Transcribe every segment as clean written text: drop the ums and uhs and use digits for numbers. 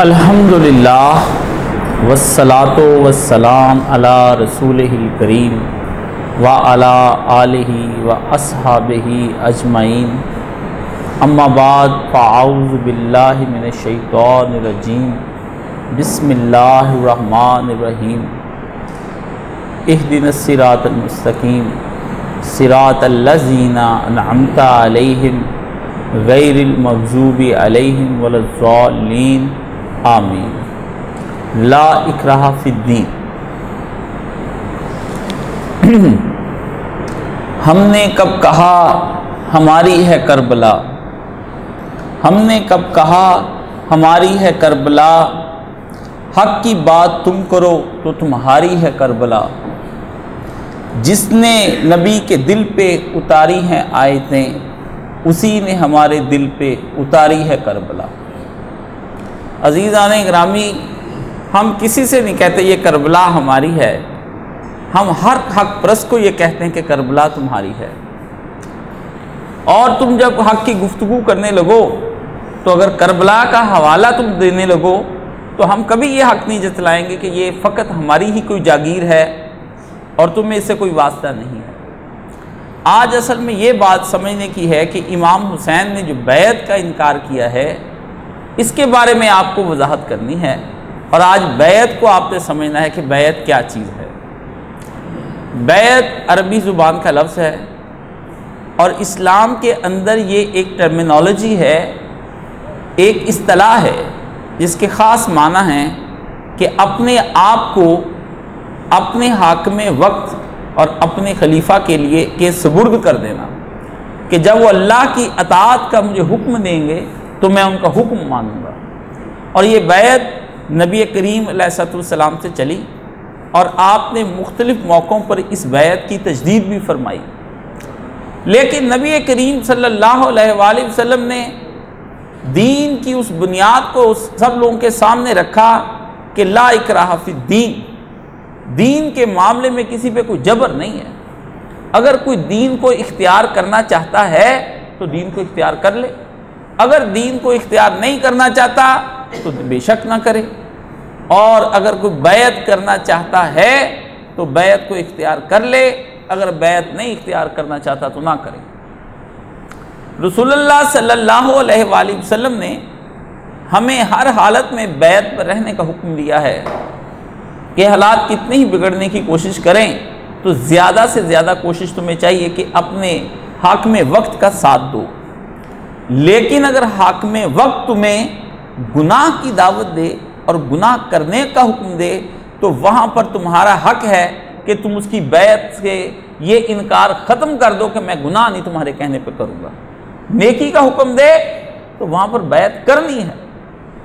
अल्हम्दुलिल्लाह वस्सलातो वस्सलाम अला रसूलिहिल करीम व अला आलिहि व अस्हाबिहि अजमईन अम्मा बाद फ़अऊज़ु बिल्लाहि मिनश शैतानिर रजीम बिस्मिल्लाहिर रहमानिर रहीम इहदिनस सिरातल मुस्तकीम सिरातल लज़ीना अनअमता अलैहिम गैरिल मग़ज़ूबि अलैहिम वलज़्ज़ालिन आमीन। ला इकराहा फिद्दीन। हमने कब कहा हमारी है करबला, हमने कब कहा हमारी है करबला, हक की बात तुम करो तो तुम्हारी है करबला। जिसने नबी के दिल पे उतारी हैं आयतें, उसी ने हमारे दिल पे उतारी है करबला। अज़ीज़ान ग्रामी, हम किसी से नहीं कहते ये करबला हमारी है, हम हर हक परस्त को ये कहते हैं कि करबला तुम्हारी है। और तुम जब हक की गुफ्तगू करने लगो तो अगर करबला का हवाला तुम देने लगो तो हम कभी ये हक नहीं जतलाएंगे कि ये फ़कत हमारी ही कोई जागीर है और तुम्हें इससे कोई वास्ता नहीं है। आज असल में ये बात समझने की है कि इमाम हुसैन ने जो बैत का इनकार किया है, इसके बारे में आपको वजाहत करनी है। और आज बैत को आपने समझना है कि बैत क्या चीज़ है। बैत अरबी ज़ुबान का लफ्ज़ है और इस्लाम के अंदर ये एक टर्मिनोलॉजी है, एक इस्तिलाह है जिसके ख़ास माना है कि अपने आप को अपने हाकिम वक्त और अपने खलीफा के लिए के सुपुर्द कर देना कि जब वो अल्लाह की अताअत का मुझे हुक्म देंगे तो मैं उनका हुक्म मानूंगा। और ये बैत नबी करीम अलैहिस्सलाम से चली और आपने मुख्तलिफ़ मौक़ों पर इस बैत की तजदीद भी फरमाई। लेकिन नबी करीम सल्लल्लाहु अलैहि वसल्लम ने दीन की उस बुनियाद को सब लोगों के सामने रखा कि ला इकराहा फिद्दीन। दीन के मामले में किसी पे कोई जबर नहीं है। अगर कोई दीन को इख्तियार करना चाहता है तो दीन को इख्तियार कर ले, अगर दीन को इख्तियार नहीं करना चाहता तो बेशक ना करे। और अगर कोई बैत करना चाहता है तो बैत को इख्तियार कर ले, अगर बैत नहीं इख्तियार करना चाहता तो ना करे। रसूलुल्लाह सल्लल्लाहु अलैहि वसल्लम ने हमें हर हालत में बैत पर रहने का हुक्म दिया है कि हालात कितने ही बिगड़ने की कोशिश करें तो ज़्यादा से ज़्यादा कोशिश तुम्हें चाहिए कि अपने हाकिम वक्त का साथ दो। लेकिन अगर हाकिम वक्त तुम्हें गुनाह की दावत दे और गुनाह करने का हुक्म दे तो वहाँ पर तुम्हारा हक है कि तुम उसकी बैत से ये इनकार ख़त्म कर दो कि मैं गुनाह नहीं तुम्हारे कहने पर करूँगा। नेकी का हुक्म दे तो वहाँ पर बैत करनी है।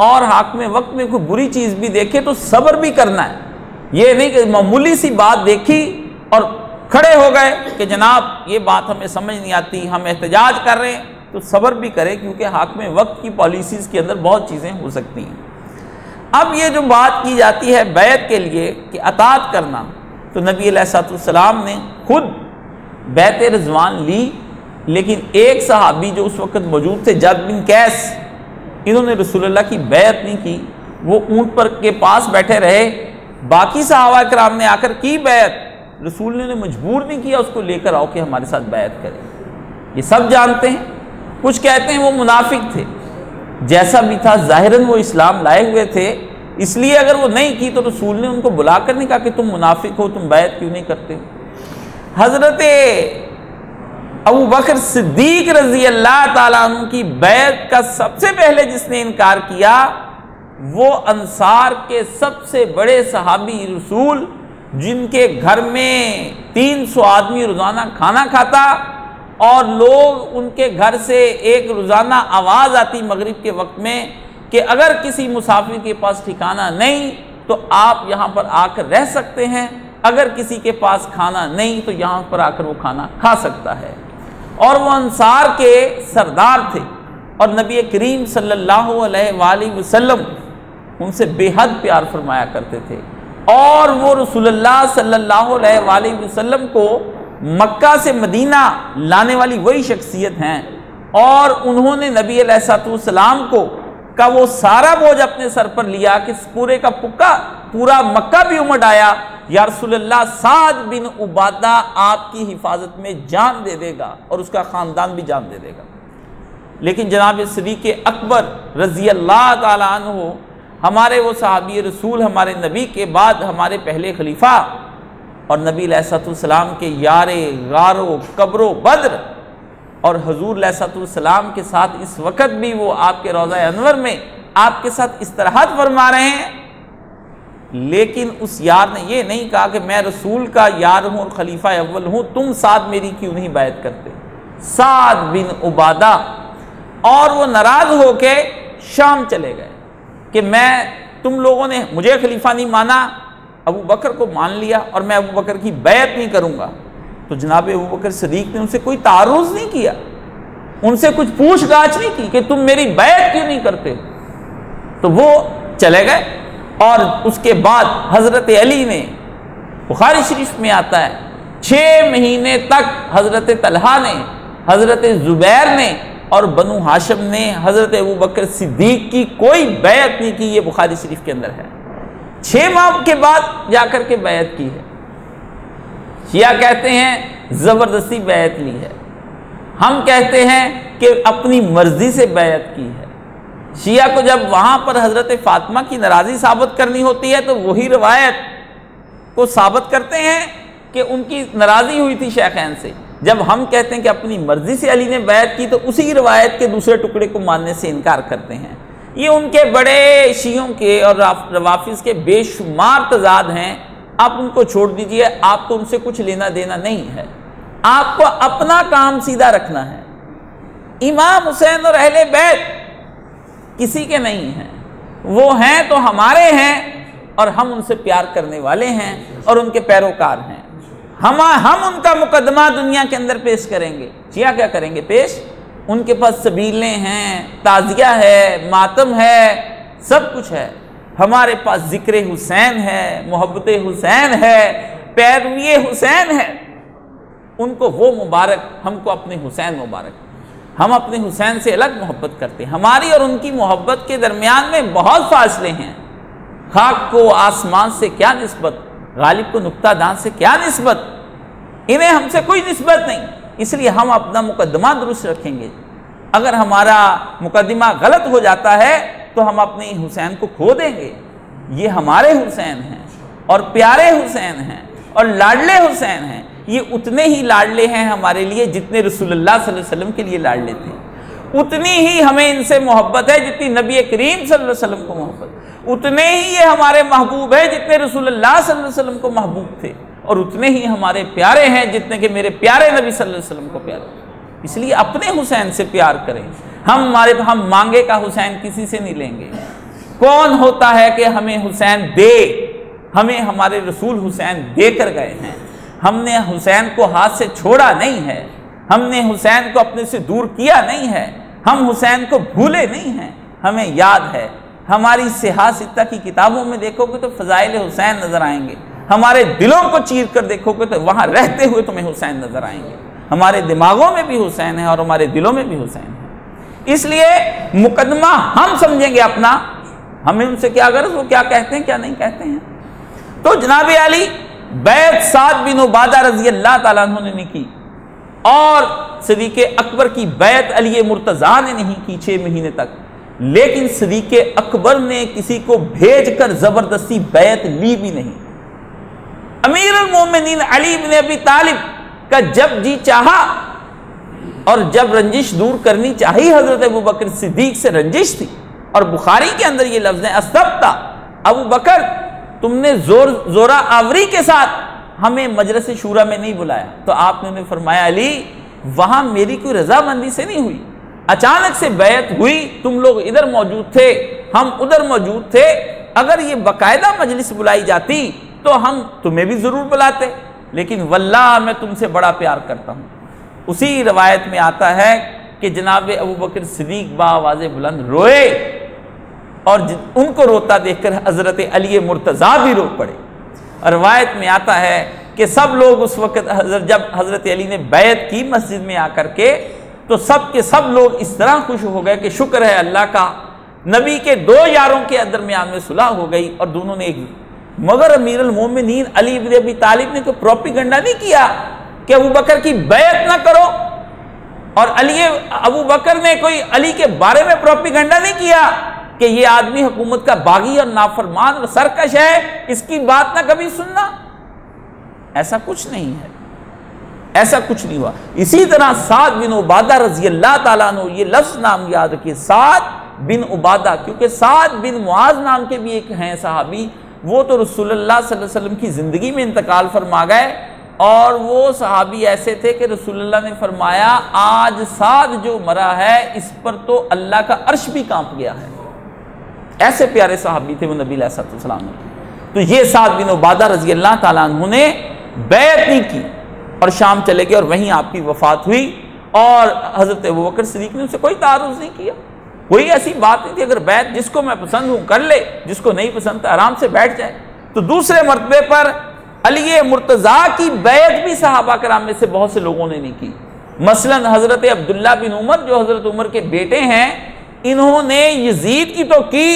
और हाकिम वक्त में कोई बुरी चीज़ भी देखे तो सब्र भी करना है। ये नहीं कि मामूली सी बात देखी और खड़े हो गए कि जनाब ये बात हमें समझ नहीं आती, हम एहतजाज कर रहे हैं, तो सब्र भी करें क्योंकि हाकिम वक्त की पॉलिसीज़ के अंदर बहुत चीज़ें हो सकती हैं। अब ये जो बात की जाती है बैत के लिए कि अताअत करना, तो नबी अलैहिस्सलाम ने खुद बैत रिज़वान ली। लेकिन एक सहाबी जो उस वक़्त मौजूद थे, जद बिन कैस, इन्होंने रसूलुल्लाह की बैत नहीं की। वो ऊँट पर के पास बैठे रहे। बाकी सहाबा किराम ने आकर की बैत, रसूल ने मजबूर नहीं किया उसको लेकर आओ कि हमारे साथ बैत करें। ये सब जानते हैं। कुछ कहते हैं वो मुनाफिक थे, जैसा भी था ज़ाहिरन वो इस्लाम लाए हुए थे, इसलिए अगर वो नहीं की तो रसूल ने उनको बुलाकर नहीं कहा कि तुम मुनाफिक हो, तुम बैत क्यों नहीं करते। हज़रत अबू बकर सिद्दीक रज़ी अल्लाह ताला अन्हु की बैत का सबसे पहले जिसने इनकार किया वो अंसार के सबसे बड़े सहाबी रसूल, जिनके घर में 300 आदमी रोज़ाना खाना खाता और लोग उनके घर से एक रोज़ाना आवाज़ आती मगरिब के वक्त में कि अगर किसी मुसाफिर के पास ठिकाना नहीं तो आप यहाँ पर आकर रह सकते हैं, अगर किसी के पास खाना नहीं तो यहाँ पर आकर वो खाना खा सकता है। और वो अंसार के सरदार थे और नबी करीम सल्लल्लाहु अलैहि वसल्लम उनसे बेहद प्यार फरमाया करते थे। और वो रसूलुल्लाह सल्लल्लाहु अलैहि वसल्लम को मक्का से मदीना लाने वाली वही शख्सियत हैं और उन्होंने नबी अलैहिस्सलाम को का वो सारा बोझ अपने सर पर लिया कि पूरे का पूरा मक्का भी उमड़ आया, या रसूलल्लाह साद बिन उबादा आपकी हिफाजत में जान दे देगा और उसका ख़ानदान भी जान दे देगा। लेकिन जनाब सिद्दीक़ अकबर रज़ी अल्लाह ताला अन्हु, हमारे वो सहाबी रसूल, हमारे नबी के बाद हमारे पहले खलीफा और नबी अलैहिस्सलाम के यारे गारो कब्रो बद्र, और हुज़ूर अलैहिस्सलाम के साथ इस वक्त भी वो आपके रोज़ा अनवर में आपके साथ इस्तराहत फरमा रहे हैं। लेकिन उस यार ने ये नहीं कहा कि मैं रसूल का यार हूँ और खलीफा अव्वल हूँ, तुम साद मेरी क्यों नहीं बैत करते। साद बिन उबादा, और वो नाराज होके शाम चले गए कि तुम लोगों ने मुझे खलीफा नहीं माना, अबू बकर को मान लिया और मैं अबू बकर की बैत नहीं करूँगा। तो जनाब अबू बकर सिद्दीक़ ने उनसे कोई तारुज़ नहीं किया, उनसे कुछ पूछताछ नहीं की कि तुम मेरी बैत क्यों नहीं करते। तो वो चले गए। और उसके बाद हज़रत अली ने, बुखारी शरीफ में आता है, 6 महीने तक हज़रत तलहा ने, हज़रत ज़ुबैर ने और बनु हाशिम ने हज़रत अबू बकर सिद्दीक़ की कोई बैत नहीं की। ये बुखारी शरीफ के अंदर है। 6 माह के बाद जाकर के बैत की है। शिया कहते हैं ज़बरदस्ती बैत ली है, हम कहते हैं कि अपनी मर्जी से बैत की है। शिया को जब वहाँ पर हज़रत फ़ातिमा की नाराज़ी साबित करनी होती है तो वही रवायत को साबित करते हैं कि उनकी नाराज़ी हुई थी शेखैन से। जब हम कहते हैं कि अपनी मर्ज़ी से अली ने बैत की तो उसी रवायत के दूसरे टुकड़े को मानने से इनकार करते हैं। ये उनके बड़े शियों के और रवाफिज़ के बेशुमार तज़ाद हैं। आप उनको छोड़ दीजिए, आपको उनसे कुछ लेना देना नहीं है। आपको अपना काम सीधा रखना है। इमाम हुसैन और अहले बैत किसी के नहीं हैं, वो हैं तो हमारे हैं और हम उनसे प्यार करने वाले हैं और उनके पैरोकार हैं। हम उनका मुकदमा दुनिया के अंदर पेश करेंगे। शिया क्या करेंगे पेश? उनके पास सबीलें हैं, ताज़िया है, मातम है, सब कुछ है। हमारे पास ज़िक्र हुसैन है, मोहब्बत हुसैन है, पैरवी हुसैन है। उनको वो मुबारक, हमको अपने हुसैन मुबारक। हम अपने हुसैन से अलग मोहब्बत करते हैं। हमारी और उनकी मोहब्बत के दरमियान में बहुत फासले हैं। खाक को आसमान से क्या निस्बत, गालिब को नुक्ता दान से क्या निस्बत, इन्हें हमसे कोई निस्बत नहीं। इसलिए हम अपना मुकदमा दुरुस्त रखेंगे। अगर हमारा मुकदमा गलत हो जाता है तो हम अपने हुसैन को खो देंगे। ये हमारे हुसैन हैं और प्यारे हुसैन हैं और लाडले हुसैन हैं। ये उतने ही लाडले हैं हमारे लिए जितने रसूलुल्लाह सल्लल्लाहु अलैहि वसल्लम के लिए लाडले थे। उतनी ही हमें इनसे मोहब्बत है जितनी नबी करीम सल्लल्लाहु अलैहि वसल्लम को मोहब्बत। उतने ही ये हमारे महबूब है जितने रसूलुल्लाह सल्लल्लाहु अलैहि वसल्लम को महबूब थे, और उतने ही हमारे प्यारे हैं जितने कि मेरे प्यारे नबी सल्लल्लाहु अलैहि वसल्लम को प्यारे। इसलिए अपने हुसैन से प्यार करें। हम मांगे का हुसैन किसी से नहीं लेंगे। कौन होता है कि हमें हुसैन दे? हमें हमारे रसूल हुसैन देकर गए हैं। हमने हुसैन को हाथ से छोड़ा नहीं है, हमने हुसैन को अपने से दूर किया नहीं है, हम हुसैन को भूले नहीं हैं। हमें याद है, हमारी सियासत की किताबों में देखोगे तो फ़ज़ाइल हुसैन नज़र आएंगे। हमारे दिलों को चीर कर देखोगे तो वहाँ रहते हुए तुम्हें हुसैन नज़र आएंगे। हमारे दिमागों में भी हुसैन है और हमारे दिलों में भी हुसैन है। इसलिए मुकदमा हम समझेंगे अपना, हमें उनसे क्या गर्ज, वो क्या कहते हैं क्या नहीं कहते हैं। तो जनाब अली बैत साद बिन उबादा रज़ी अल्लाह ताला अन्हु ने की, और सिद्दीक़ अकबर की बैत अली मुर्तज़ा ने नहीं की 6 महीने तक। लेकिन सिद्दीक़ अकबर ने किसी को भेजकर ज़बरदस्ती बैत ली भी नहीं। अमीरुल मोमिनीन अली बिन अबी तालिब का जब जी चाहा और जब रंजिश दूर करनी चाहिए, हज़रत अबू बकर सिद्दीक़ से रंजिश थी। और बुखारी के अंदर ये लफ्ज़ है, असब्ता अबू बकर, तुमने जोरा आवरी के साथ हमें मजलिस शूरा में नहीं बुलाया। तो आपने उन्हें फरमाया, अली वहाँ मेरी कोई रजामंदी से नहीं हुई, अचानक से बैत हुई, तुम लोग इधर मौजूद थे, हम उधर मौजूद थे। अगर ये बाकायदा मजलिस बुलाई जाती तो हम तुम्हें भी ज़रूर बुलाते, लेकिन वल्लाह मैं तुमसे बड़ा प्यार करता हूँ। उसी रवायत में आता है कि जनाब अबू बकर सिद्दीक़ बावाज़े बुलंद रोए, और उनको रोता देखकर हज़रत अली मुर्तज़ा भी रो पड़े। रवायत में आता है कि सब लोग उस वक़्त जब हज़रत अली ने बैत की मस्जिद में आकर के, तो सब के सब लोग इस तरह खुश हो गए कि शुक्र है अल्लाह का नबी के दो यारों के दरमियान में सुलह हो गई और दोनों ने एक, मगर अमीरुल मोमिनीन अली इब्न अबी तालिब ने कोई प्रोपेगेंडा नहीं किया कि अबू बकर की बैत ना करो, और अबू बकर ने कोई अली के बारे में प्रोपेगेंडा नहीं किया कि ये आदमी हुकूमत का बागी और नाफरमान और सरकश है, इसकी बात ना कभी सुनना। ऐसा कुछ नहीं है, ऐसा कुछ नहीं हुआ। इसी तरह साद बिन उबादा रजी अल्लाह ताला अन्हु, ये लफ्ज नाम याद रखिए, साद बिन उबादा, क्योंकि साद बिन मुआज नाम के भी एक हैं सहाबी, वो तो रसूलुल्लाह सल्लल्लाहु अलैहि वसल्लम की जिंदगी में इंतकाल फरमा गए, और वो सहाबी ऐसे थे कि रसूलुल्लाह ने फरमाया आज साद जो मरा है इस पर तो अल्लाह का अर्श भी कांप गया है। ऐसे प्यारे सहाबी थे वो नबी अलैहि सलाम ने। तो ये साद बिन उबादा रजी अल्लाह ताला अन्हु ने बैत नहीं की और शाम चले गए और वहीं आपकी वफात हुई, और हजरत अबू बकर सिद्दीक ने उनसे कोई तारुज़ नहीं किया, कोई ऐसी बात नहीं थी। अगर बैत जिसको मैं पसंद हूं कर ले, जिसको नहीं पसंद तो आराम से बैठ जाए। तो दूसरे मरतबे पर अली मुर्तज़ा की बैत भी सहाबा कराम में से बहुत से लोगों ने नहीं की। मसलन हजरत अब्दुल्ला बिन उमर जो हजरत उमर के बेटे हैं, इन्होंने यजीद की तो की,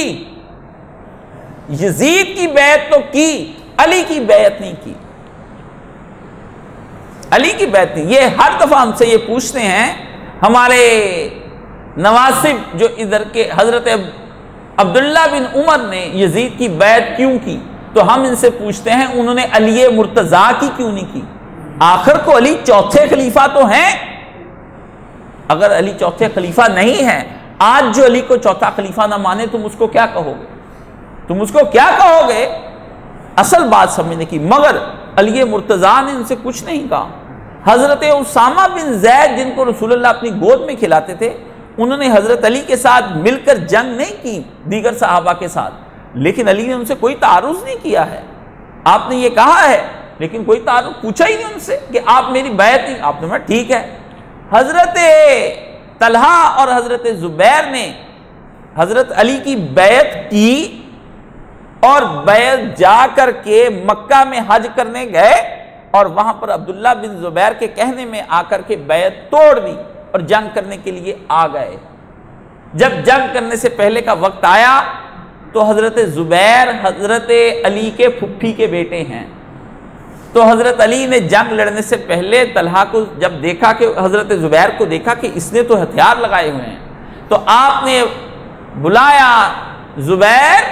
यजीद की बैत तो की, अली की बैत नहीं की, अली की बैत नहीं। ये हर दफा हमसे ये पूछते हैं हमारे नवासिब जो इधर के, हजरत अब्दुल्ला बिन उमर ने यजीद की बैत क्यों की, तो हम इनसे पूछते हैं उन्होंने अली मुर्तज़ा की क्यों नहीं की। आखिर को अली चौथे खलीफा तो हैं, अगर अली चौथे खलीफा नहीं है, आज जो अली को चौथा खलीफा ना माने तुम उसको क्या कहोगे, तुम उसको क्या कहोगे। असल बात समझने की, मगर अली मुर्तज़ा ने इनसे कुछ नहीं कहा। हजरत उसामा बिन जैद जिनको रसूलुल्लाह अपनी गोद में खिलाते थे, उन्होंने हजरत अली के साथ मिलकर जंग नहीं की दीगर सहाबा के साथ, लेकिन अली ने उनसे कोई तारुज़ नहीं किया है। आपने ये कहा है लेकिन कोई तारुज़ पूछा ही नहीं उनसे कि आप मेरी बैत नहीं, आपने कहा ठीक है। हजरत तलहा और हजरत जुबैर ने हजरत अली की बैत की और बैत जा करके मक्का में हज करने गए, और वहां पर अब्दुल्ला बिन जुबैर के कहने में आकर के बैत तोड़ दी और जंग करने के लिए आ गए। जब जंग करने से पहले का वक्त आया तो हजरत जुबैर हजरत अली के फुफ्फी के बेटे हैं, तो हजरत अली ने जंग लड़ने से पहले तलहा को जब देखा कि हजरत जुबैर को देखा कि इसने तो हथियार लगाए हुए हैं, तो आपने बुलाया जुबैर,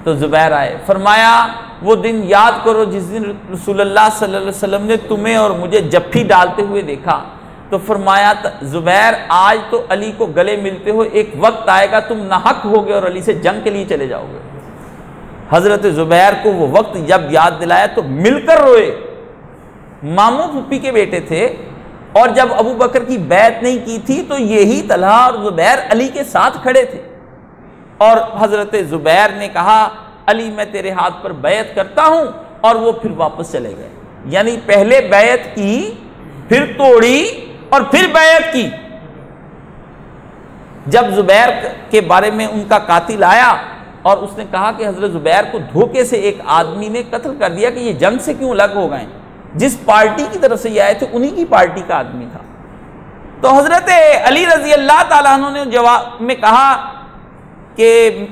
तो जुबैर आए। फरमाया वो दिन याद करो जिस दिन रसूलुल्लाह सल्लल्लाहु अलैहि वसल्लम ने तुम्हें और मुझे जफ्फी डालते हुए देखा। तो फरमाया जुबैर आज तो अली को गले मिलते हो, एक वक्त आएगा तुम नाहक होगे और अली से जंग के लिए चले जाओगे। हजरत जुबैर को वो वक्त जब याद दिलाया तो मिलकर रोए। मामू फुप्पी के बेटे थे, और जब अबू बकर की बैत नहीं की थी तो यही तलहा और जुबैर अली के साथ खड़े थे, और हजरत जुबैर ने कहा अली मैं तेरे हाथ पर बैत करता हूं, और वो फिर वापस चले गए। यानी पहले बैत की, फिर तोड़ी और फिर बैत की। जब जुबैर के बारे में उनका कातिल आया और उसने कहा कि हजरत जुबैर को धोखे से एक आदमी ने कत्ल कर दिया कि ये जंग से क्यों अलग हो गए, जिस पार्टी की तरफ से ये आए थे उन्हीं की पार्टी का आदमी था। तो हजरत अली रजी अल्लाह ताला अन्हु ने जवाब में कहा कि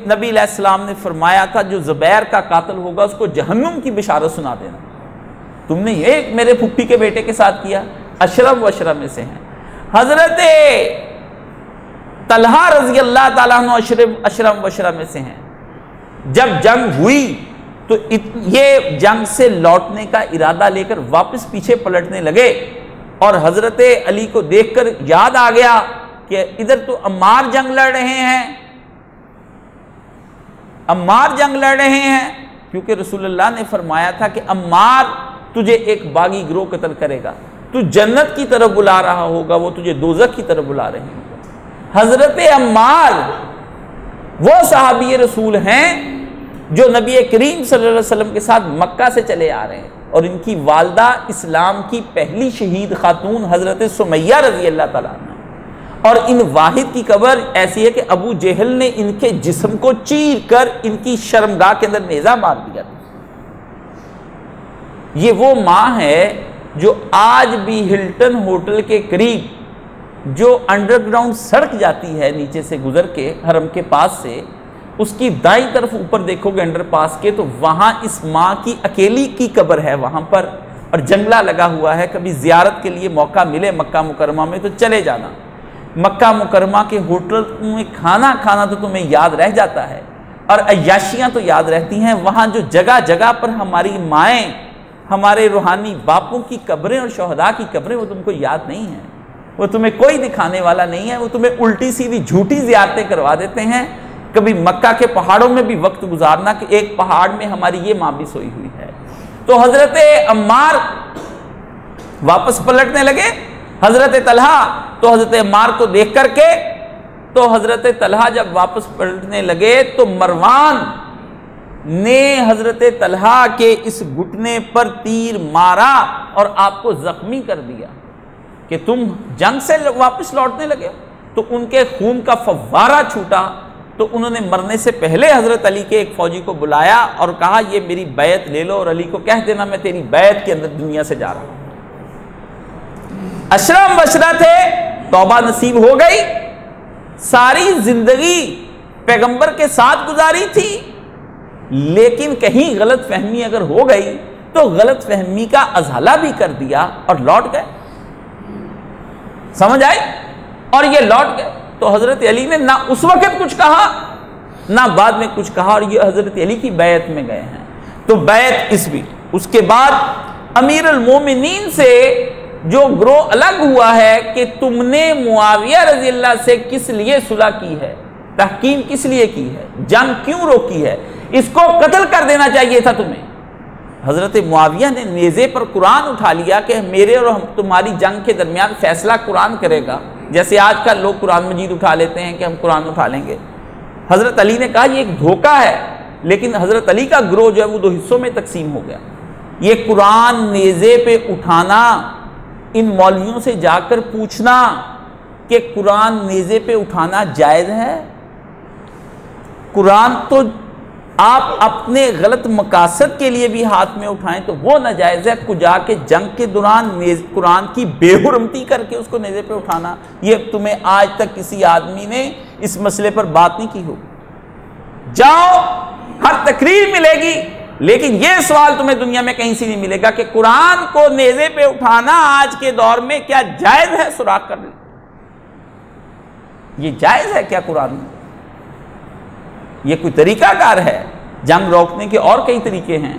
नबी अलैहिस्सलाम ने फरमाया था जो जुबैर का कातिल होगा उसको जहन्नुम की बिशारत सुना देना। तुमने ये मेरे फुफ्फी के बेटे के साथ किया, अशरम वशरा में से हैं। हजरत तलहा रजी अल्लाह ताला अन्हु अशरम वशरा में से हैं। जब जंग हुई तो ये जंग से लौटने का इरादा लेकर वापस पीछे पलटने लगे, और हजरत अली को देखकर याद आ गया कि इधर तो अम्मार जंग लड़ रहे हैं, अम्मार जंग लड़ रहे हैं, क्योंकि रसूलुल्लाह ने फरमाया था कि अम्मार तुझे एक बागी गिरोह कत्ल करेगा, तू जन्नत की तरफ बुला रहा होगा, वो तुझे दोज़ख की तरफ बुला रहे होंगे। हजरत अम्मार वो सहाबी रसूल हैं जो नबी करीम सल्लल्लाहु अलैहि वसल्लम के साथ मक्का से चले आ रहे हैं, और इनकी वालदा इस्लाम की पहली शहीद खातून हजरत सुमैया रजी अल्लाह ताला अन्हा। और इन वाहिद की कब्र ऐसी है कि अबू जहल ने इनके जिस्म को चीर कर इनकी शर्मगाह के अंदर नेजा मार दिया था। ये वो माँ है जो आज भी हिल्टन होटल के करीब जो अंडरग्राउंड सड़क जाती है नीचे से गुजर के हरम के पास से, उसकी दाईं तरफ ऊपर देखोगे अंडरपास के, तो वहां इस माँ की अकेली की कब्र है वहां पर, और जंगला लगा हुआ है। कभी जियारत के लिए मौका मिले मक्का मुकरमा में तो चले जाना। मक्का मुकरमा के होटल में खाना खाना तो तुम्हें याद रह जाता है, और अय्याशियां तो याद रहती हैं। वहां जो जगह जगह पर हमारी माएँ, हमारे रूहानी बापों की कब्रें और शहदा की कब्रें, वो तुमको याद नहीं है, वो तुम्हें कोई दिखाने वाला नहीं है। वो तुम्हें उल्टी सीधी झूठी ज़ियारतें करवा देते हैं। कभी मक्का के पहाड़ों में भी वक्त गुजारना कि एक पहाड़ में हमारी ये माँ भी सोई हुई है। तो हजरत अम्मार वापस पलटने लगे, हजरत तलहा, तो हजरत अम्मार को देख करके, तो हजरत तलहा जब वापस पलटने लगे तो मरवान ने हजरत तलहा के इस घुटने पर तीर मारा और आपको जख्मी कर दिया कि तुम जंग से वापस लौटने लगे। तो उनके खून का फव्वारा छूटा। तो उन्होंने मरने से पहले हजरत अली के एक फौजी को बुलाया और कहा, ये मेरी बैत ले लो और अली को कह देना मैं तेरी बैत के अंदर दुनिया से जा रहा हूं। अशरम बशरा थे, तौबा नसीब हो गई, सारी जिंदगी पैगंबर के साथ गुजारी थी, लेकिन कहीं गलत फहमी अगर हो गई तो गलत फहमी का अजहला भी कर दिया और लौट गए। समझ आई? और ये लौट गए। तो हजरत अली ने ना उस वक्त कुछ कहा ना बाद में कुछ कहा, और ये हजरत अली की बैत में गए हैं। तो बैत इसवी, उसके बाद अमीर अल मोमिनीन से जो ग्रोह अलग हुआ है कि तुमने मुआविया रज़ी अल्लाह से किस लिए सुलह की है, तहकीम किस लिए की है, जंग क्यों रोकी है, इसको कत्ल कर देना चाहिए था तुम्हें। हजरत मुआविया ने नेज़े पर कुरान उठा लिया कि मेरे और हम तुम्हारी जंग के दरमियान फैसला कुरान करेगा। जैसे आजकल लोग कुरान मजीद उठा लेते हैं कि हम कुरान उठा लेंगे। हजरत अली ने कहा ये एक धोखा है, लेकिन हजरत अली का ग्रोह जो है वो दो हिस्सों में तकसीम हो गया। ये कुरान नेज़े पे उठाना, इन मौलवियों से जाकर पूछना कि कुरान नेज़े पे उठाना जायज़ है। कुरान तो आप अपने गलत मकासद के लिए भी हाथ में उठाएं तो वो नाजायज़ है। कुजा के जंग के दौरान कुरान की बेहुरमती करके उसको नेज़े पे उठाना, ये तुम्हें आज तक किसी आदमी ने इस मसले पर बात नहीं की हो। जाओ, हर तकरीर मिलेगी, लेकिन ये सवाल तुम्हें दुनिया में कहीं से नहीं मिलेगा कि कुरान को नेज़े पे उठाना आज के दौर में क्या जायज़ है। सुराग कर ले, ये जायज़ है क्या कुरान में? ये कोई तरीकाकार है? जंग रोकने के और कई तरीके हैं,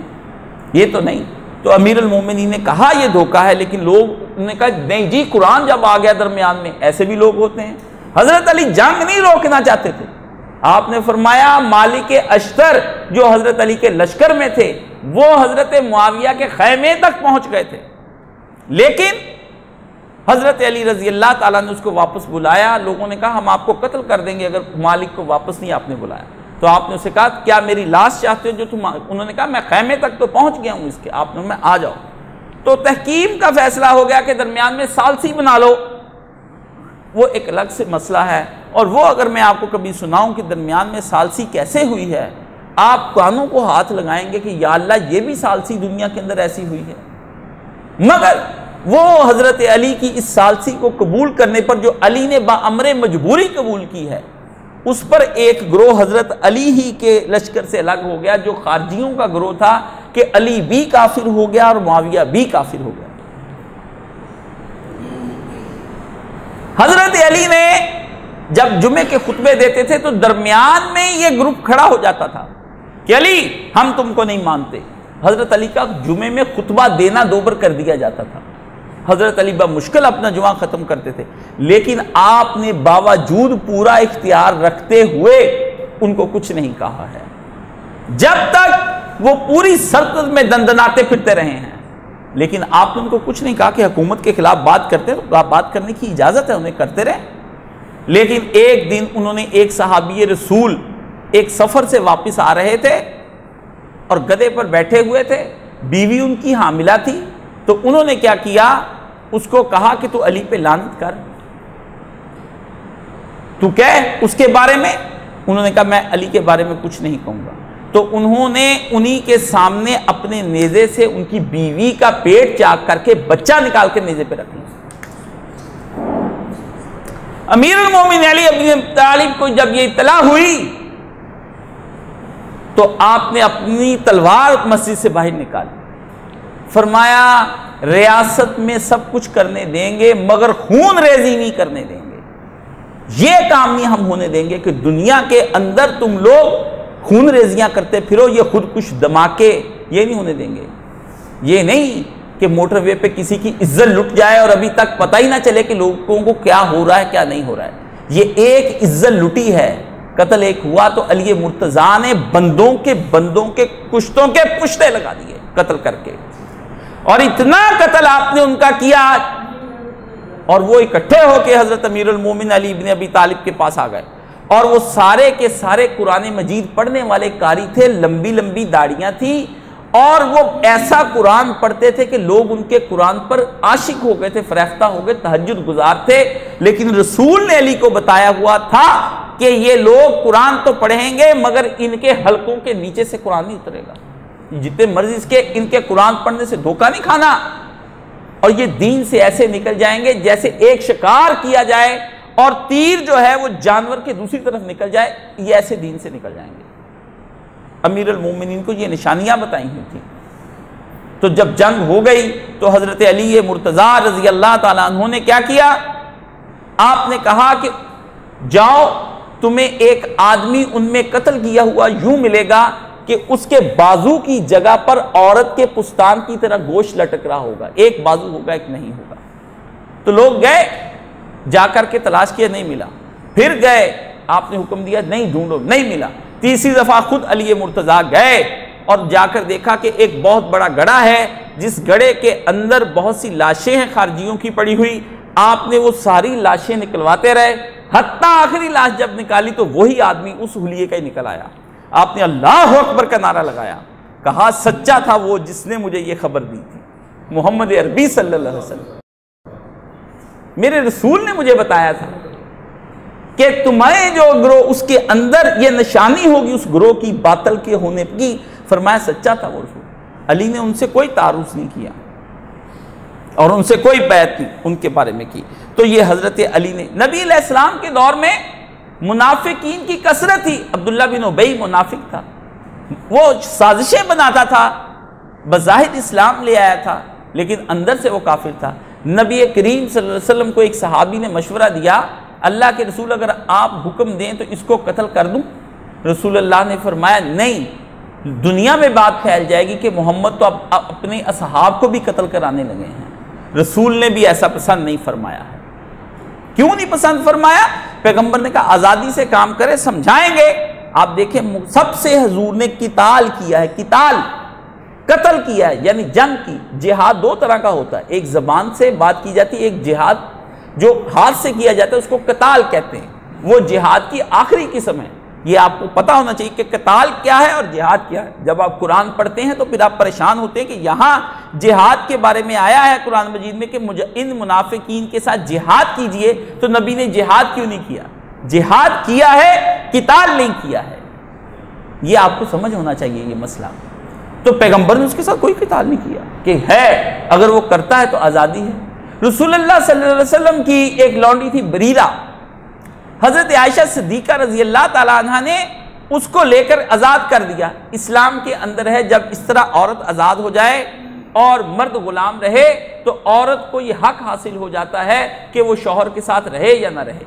ये तो नहीं। तो अमीर अल मोमिनीन ने कहा यह धोखा है, लेकिन लोग ने कहा नहीं जी, कुरान जब आ गया दरमियान में, ऐसे भी लोग होते हैं। हजरत अली जंग नहीं रोकना चाहते थे। आपने फरमाया मालिक अश्तर जो हजरत अली के लश्कर में थे, वो हजरत मुआविया के खैमे तक पहुंच गए थे, लेकिन हजरत अली रजी अल्लाह ताला ने उसको वापस बुलाया। लोगों ने कहा हम आपको कत्ल कर देंगे अगर मालिक को वापस नहीं आपने बुलाया। तो आपने उससे कहा क्या मेरी लाश चाहते हो जो तुम? उन्होंने कहा मैं खैमे तक तो पहुंच गया हूं इसके, आपने मैं आ जाओ। तो तहकीम का फैसला हो गया कि दरमियान में सालसी बना लो, वो एक अलग से मसला है। और वो अगर मैं आपको कभी सुनाऊं कि दरमियान में सालसी कैसे हुई है, आप कानों को हाथ लगाएंगे कि या अल्लाह ये भी सालसी दुनिया के अंदर ऐसी हुई है। मगर वो हजरत अली की इस सालसी को कबूल करने पर जो अली ने बाअमरे मजबूरी कबूल की है, उस पर एक ग्रोह हजरत अली ही के लश्कर से अलग हो गया, जो खारजियों का ग्रोह था कि अली भी काफिर हो गया और मुआविया भी काफिर हो गया। हजरत अली ने जब जुमे के खुतबे देते थे तो दरमियान में ये ग्रुप खड़ा हो जाता था कि अली हम तुमको नहीं मानते। हजरत अली का जुमे में खुतबा देना दोबर कर दिया जाता था। हजरत अली मुश्किल अपना जुमा खत्म करते थे, लेकिन आपने बावजूद पूरा इख्तियार रखते हुए उनको कुछ नहीं कहा है, जब तक वो पूरी सल्तनत में दंदनाते फिरते रहे हैं। लेकिन आपने उनको कुछ नहीं कहा कि हुकूमत के खिलाफ बात करते हैं तो बात करने की इजाजत है, उन्हें करते रहे। लेकिन एक दिन उन्होंने एक सहाबी रसूल एक सफर से वापस आ रहे थे और गधे पर बैठे हुए थे, बीवी उनकी हामिला थी। तो उन्होंने क्या किया, उसको कहा कि तू अली पे लानत कर, तू कह उसके बारे में। उन्होंने कहा मैं अली के बारे में कुछ नहीं कहूंगा। तो उन्होंने उन्हीं के सामने अपने नेज़े से उनकी बीवी का पेट चाक करके बच्चा निकाल के नेज़े पे रख लिया। अमीरुल मोमिन अली इब्न अबी तालिब को जब ये इत्तला हुई तो आपने अपनी तलवार मस्जिद से बाहर निकाली, फरमाया रियासत में सब कुछ करने देंगे मगर खून रेजी नहीं करने देंगे। ये काम नहीं हम होने देंगे कि दुनिया के अंदर तुम लोग खून रेजियां करते फिरो, ये खुद कुछ धमाके, ये नहीं होने देंगे। ये नहीं कि मोटरवे पे किसी की इज्जत लुट जाए और अभी तक पता ही ना चले कि लोगों को क्या हो रहा है क्या नहीं हो रहा है। ये एक इज्जत लुटी है, कत्ल एक हुआ तो अली मुर्तजा ने बंदों के कुश्तों के पुश्ते लगा दिए कत्ल करके, और इतना कत्ल आपने उनका किया और वो इकट्ठे होकर हजरत अमीरुल मोमिन अली इब्न अबी तालिब के पास आ गए। और वो सारे के सारे कुरान मजीद पढ़ने वाले कारी थे, लंबी लंबी दाढ़ियां थी और वो ऐसा कुरान पढ़ते थे कि लोग उनके कुरान पर आशिक हो गए थे, फरेफ्ता हो गए, तहज्जुद गुजार थे। लेकिन रसूल ने अली को बताया हुआ था कि ये लोग कुरान तो पढ़ेंगे मगर इनके हलकों के नीचे से कुरान नहीं उतरेगा, जितने मर्जी इसके इनके कुरान पढ़ने से धोखा नहीं खाना, और ये दीन से ऐसे निकल जाएंगे जैसे एक शिकार किया जाए और तीर जो है वो जानवर के दूसरी तरफ निकल जाए, ये ऐसे दीन से निकल जाएंगे। अमीरुल मोमिनीन को ये निशानियां बताई हुई थी। तो जब जंग हो गई तो हजरत अली मुर्तजा रजी अल्लाह ताला अन्हु ने क्या किया, आपने कहा कि जाओ तुम्हें एक आदमी उनमें कत्ल किया हुआ यूं मिलेगा कि उसके बाजू की जगह पर औरत के पुस्तान की तरह गोश्त लटक रहा होगा, एक बाजू होगा एक नहीं होगा। तो लोग गए, जाकर के तलाश किया, नहीं मिला। फिर गए, आपने हुक्म दिया नहीं ढूंढो, नहीं मिला। तीसरी दफा खुद अली मुर्तजा गए और जाकर देखा कि एक बहुत बड़ा गड़ा है, जिस गड़े के अंदर बहुत सी लाशें हैं खारजियों की पड़ी हुई। आपने वो सारी लाशें निकलवाते रहे, हत्ता आखिरी लाश जब निकाली तो वही आदमी उस हुलिये का ही निकल आया। आपने अल्लाह अकबर का नारा लगाया, कहा सच्चा था वो जिसने मुझे ये खबर दी थी, मोहम्मद अरबी सल्लल्लाहु अलैहि वसल्लम। मेरे रसूल ने मुझे बताया था कि तुम्हें जो ग्रोह उसके अंदर ये निशानी होगी उस ग्रोह की बातल के होने की। फरमाया सच्चा था वो रसूल। अली ने उनसे कोई तारुफ नहीं किया और उनसे कोई बैत नहीं उनके बारे में की। तो ये हजरत अली ने, नबी अलैहिस्सलाम के दौर में मुनाफिकीन की कसरत थी। अब्दुल्ला बिन उबई मुनाफिक था, वो साजिशें बनाता था, बज़ाहिर इस्लाम ले आया था लेकिन अंदर से वो काफिर था। नबी करीम सल्लल्लाहु अलैहि वसल्लम को एक सहाबी ने मशवरा दिया, अल्लाह के रसूल अगर आप हुक्म दें तो इसको कत्ल कर दूं। रसूल अल्लाह ने फरमाया नहीं, दुनिया में बात फैल जाएगी कि मोहम्मद तो अब अपने असहाब को भी कत्ल कराने लगे हैं। रसूल ने भी ऐसा पसंद नहीं फरमाया है। क्यों नहीं पसंद फरमाया? पैगंबर ने कहा आज़ादी से काम करे, समझाएंगे। आप देखें सबसे हुजूर ने किताल किया है, किताल कत्ल किया है, यानी जंग की। जिहाद दो तरह का होता है, एक जबान से बात की जाती है, एक जिहाद जो हाथ से किया जाता है उसको कताल कहते हैं, वो जिहाद की आखिरी किस्म है। ये आपको पता होना चाहिए कि कताल क्या है और जिहाद क्या है। जब आप कुरान पढ़ते हैं तो फिर आप परेशान होते हैं कि यहाँ जिहाद के बारे में आया है कुरान मजीद में कि मुझे इन मुनाफिकीन के साथ जिहाद कीजिए, तो नबी ने जिहाद क्यों नहीं किया? जिहाद किया है, किताल नहीं किया है। ये आपको समझ होना चाहिए ये मसला। तो पैगंबर ने उसके साथ कोई किताल नहीं किया कि है, अगर वो करता है तो आज़ादी है। रसूलुल्लाह सल्लल्लाहु अलैहि वसल्लम की एक लौंडी थी बरीरा, हजरत आयशा सिद्दीका रजी अल्लाह ताला अन्हा ने उसको लेकर आज़ाद कर दिया। इस्लाम के अंदर है जब इस तरह औरत आज़ाद हो जाए और मर्द गुलाम रहे तो औरत को यह हक हासिल हो जाता है कि वो शौहर के साथ रहे या ना रहे।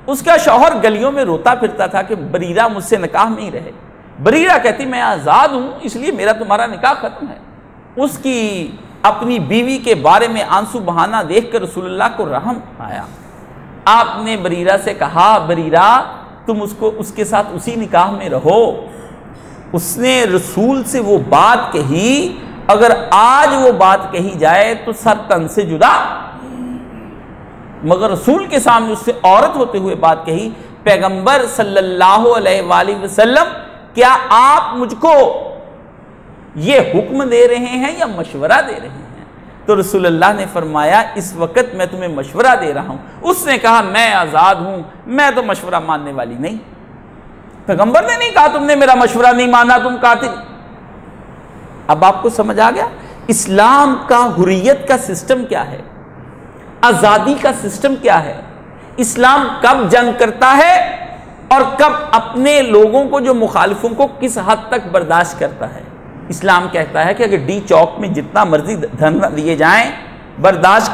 उसका शौहर गलियों में रोता फिरता था कि बरीरा मुझसे निकाह नहीं रहे। बरीरा कहती मैं आज़ाद हूँ इसलिए मेरा तुम्हारा निकाह खत्म है। उसकी अपनी बीवी के बारे में आंसू बहाना देखकर रसूलुल्लाह को रहम आया। आपने बरीरा से कहा बरीरा तुम उसको उसके साथ उसी निकाह में रहो। उसने रसूल से वो बात कही, अगर आज वो बात कही जाए तो सर तन से जुदा, मगर रसूल के सामने उससे औरत होते हुए बात कही। पैगंबर सल्लल्लाहु अलैहि वसल्लम क्या आप मुझको ये हुक्म दे रहे हैं या मशवरा दे रहे हैं? तो रसूलुल्लाह ने फरमाया इस वक्त मैं तुम्हें मशवरा दे रहा हूं। उसने कहा मैं आज़ाद हूं, मैं तो मशवरा मानने वाली नहीं। पैगंबर ने नहीं कहा तुमने मेरा मशवरा नहीं माना तुम कातिल। अब आपको समझ आ गया इस्लाम का हुर्रियत का सिस्टम क्या है, आज़ादी का सिस्टम क्या है। इस्लाम कब जंग करता है और कब अपने लोगों को, जो मुखालिफों को, किस हद तक बर्दाश्त करता है। इस्लाम कहता है कि अगर डी चौक में जितना मर्जी धरना दिए जाएं, बर्दाश्त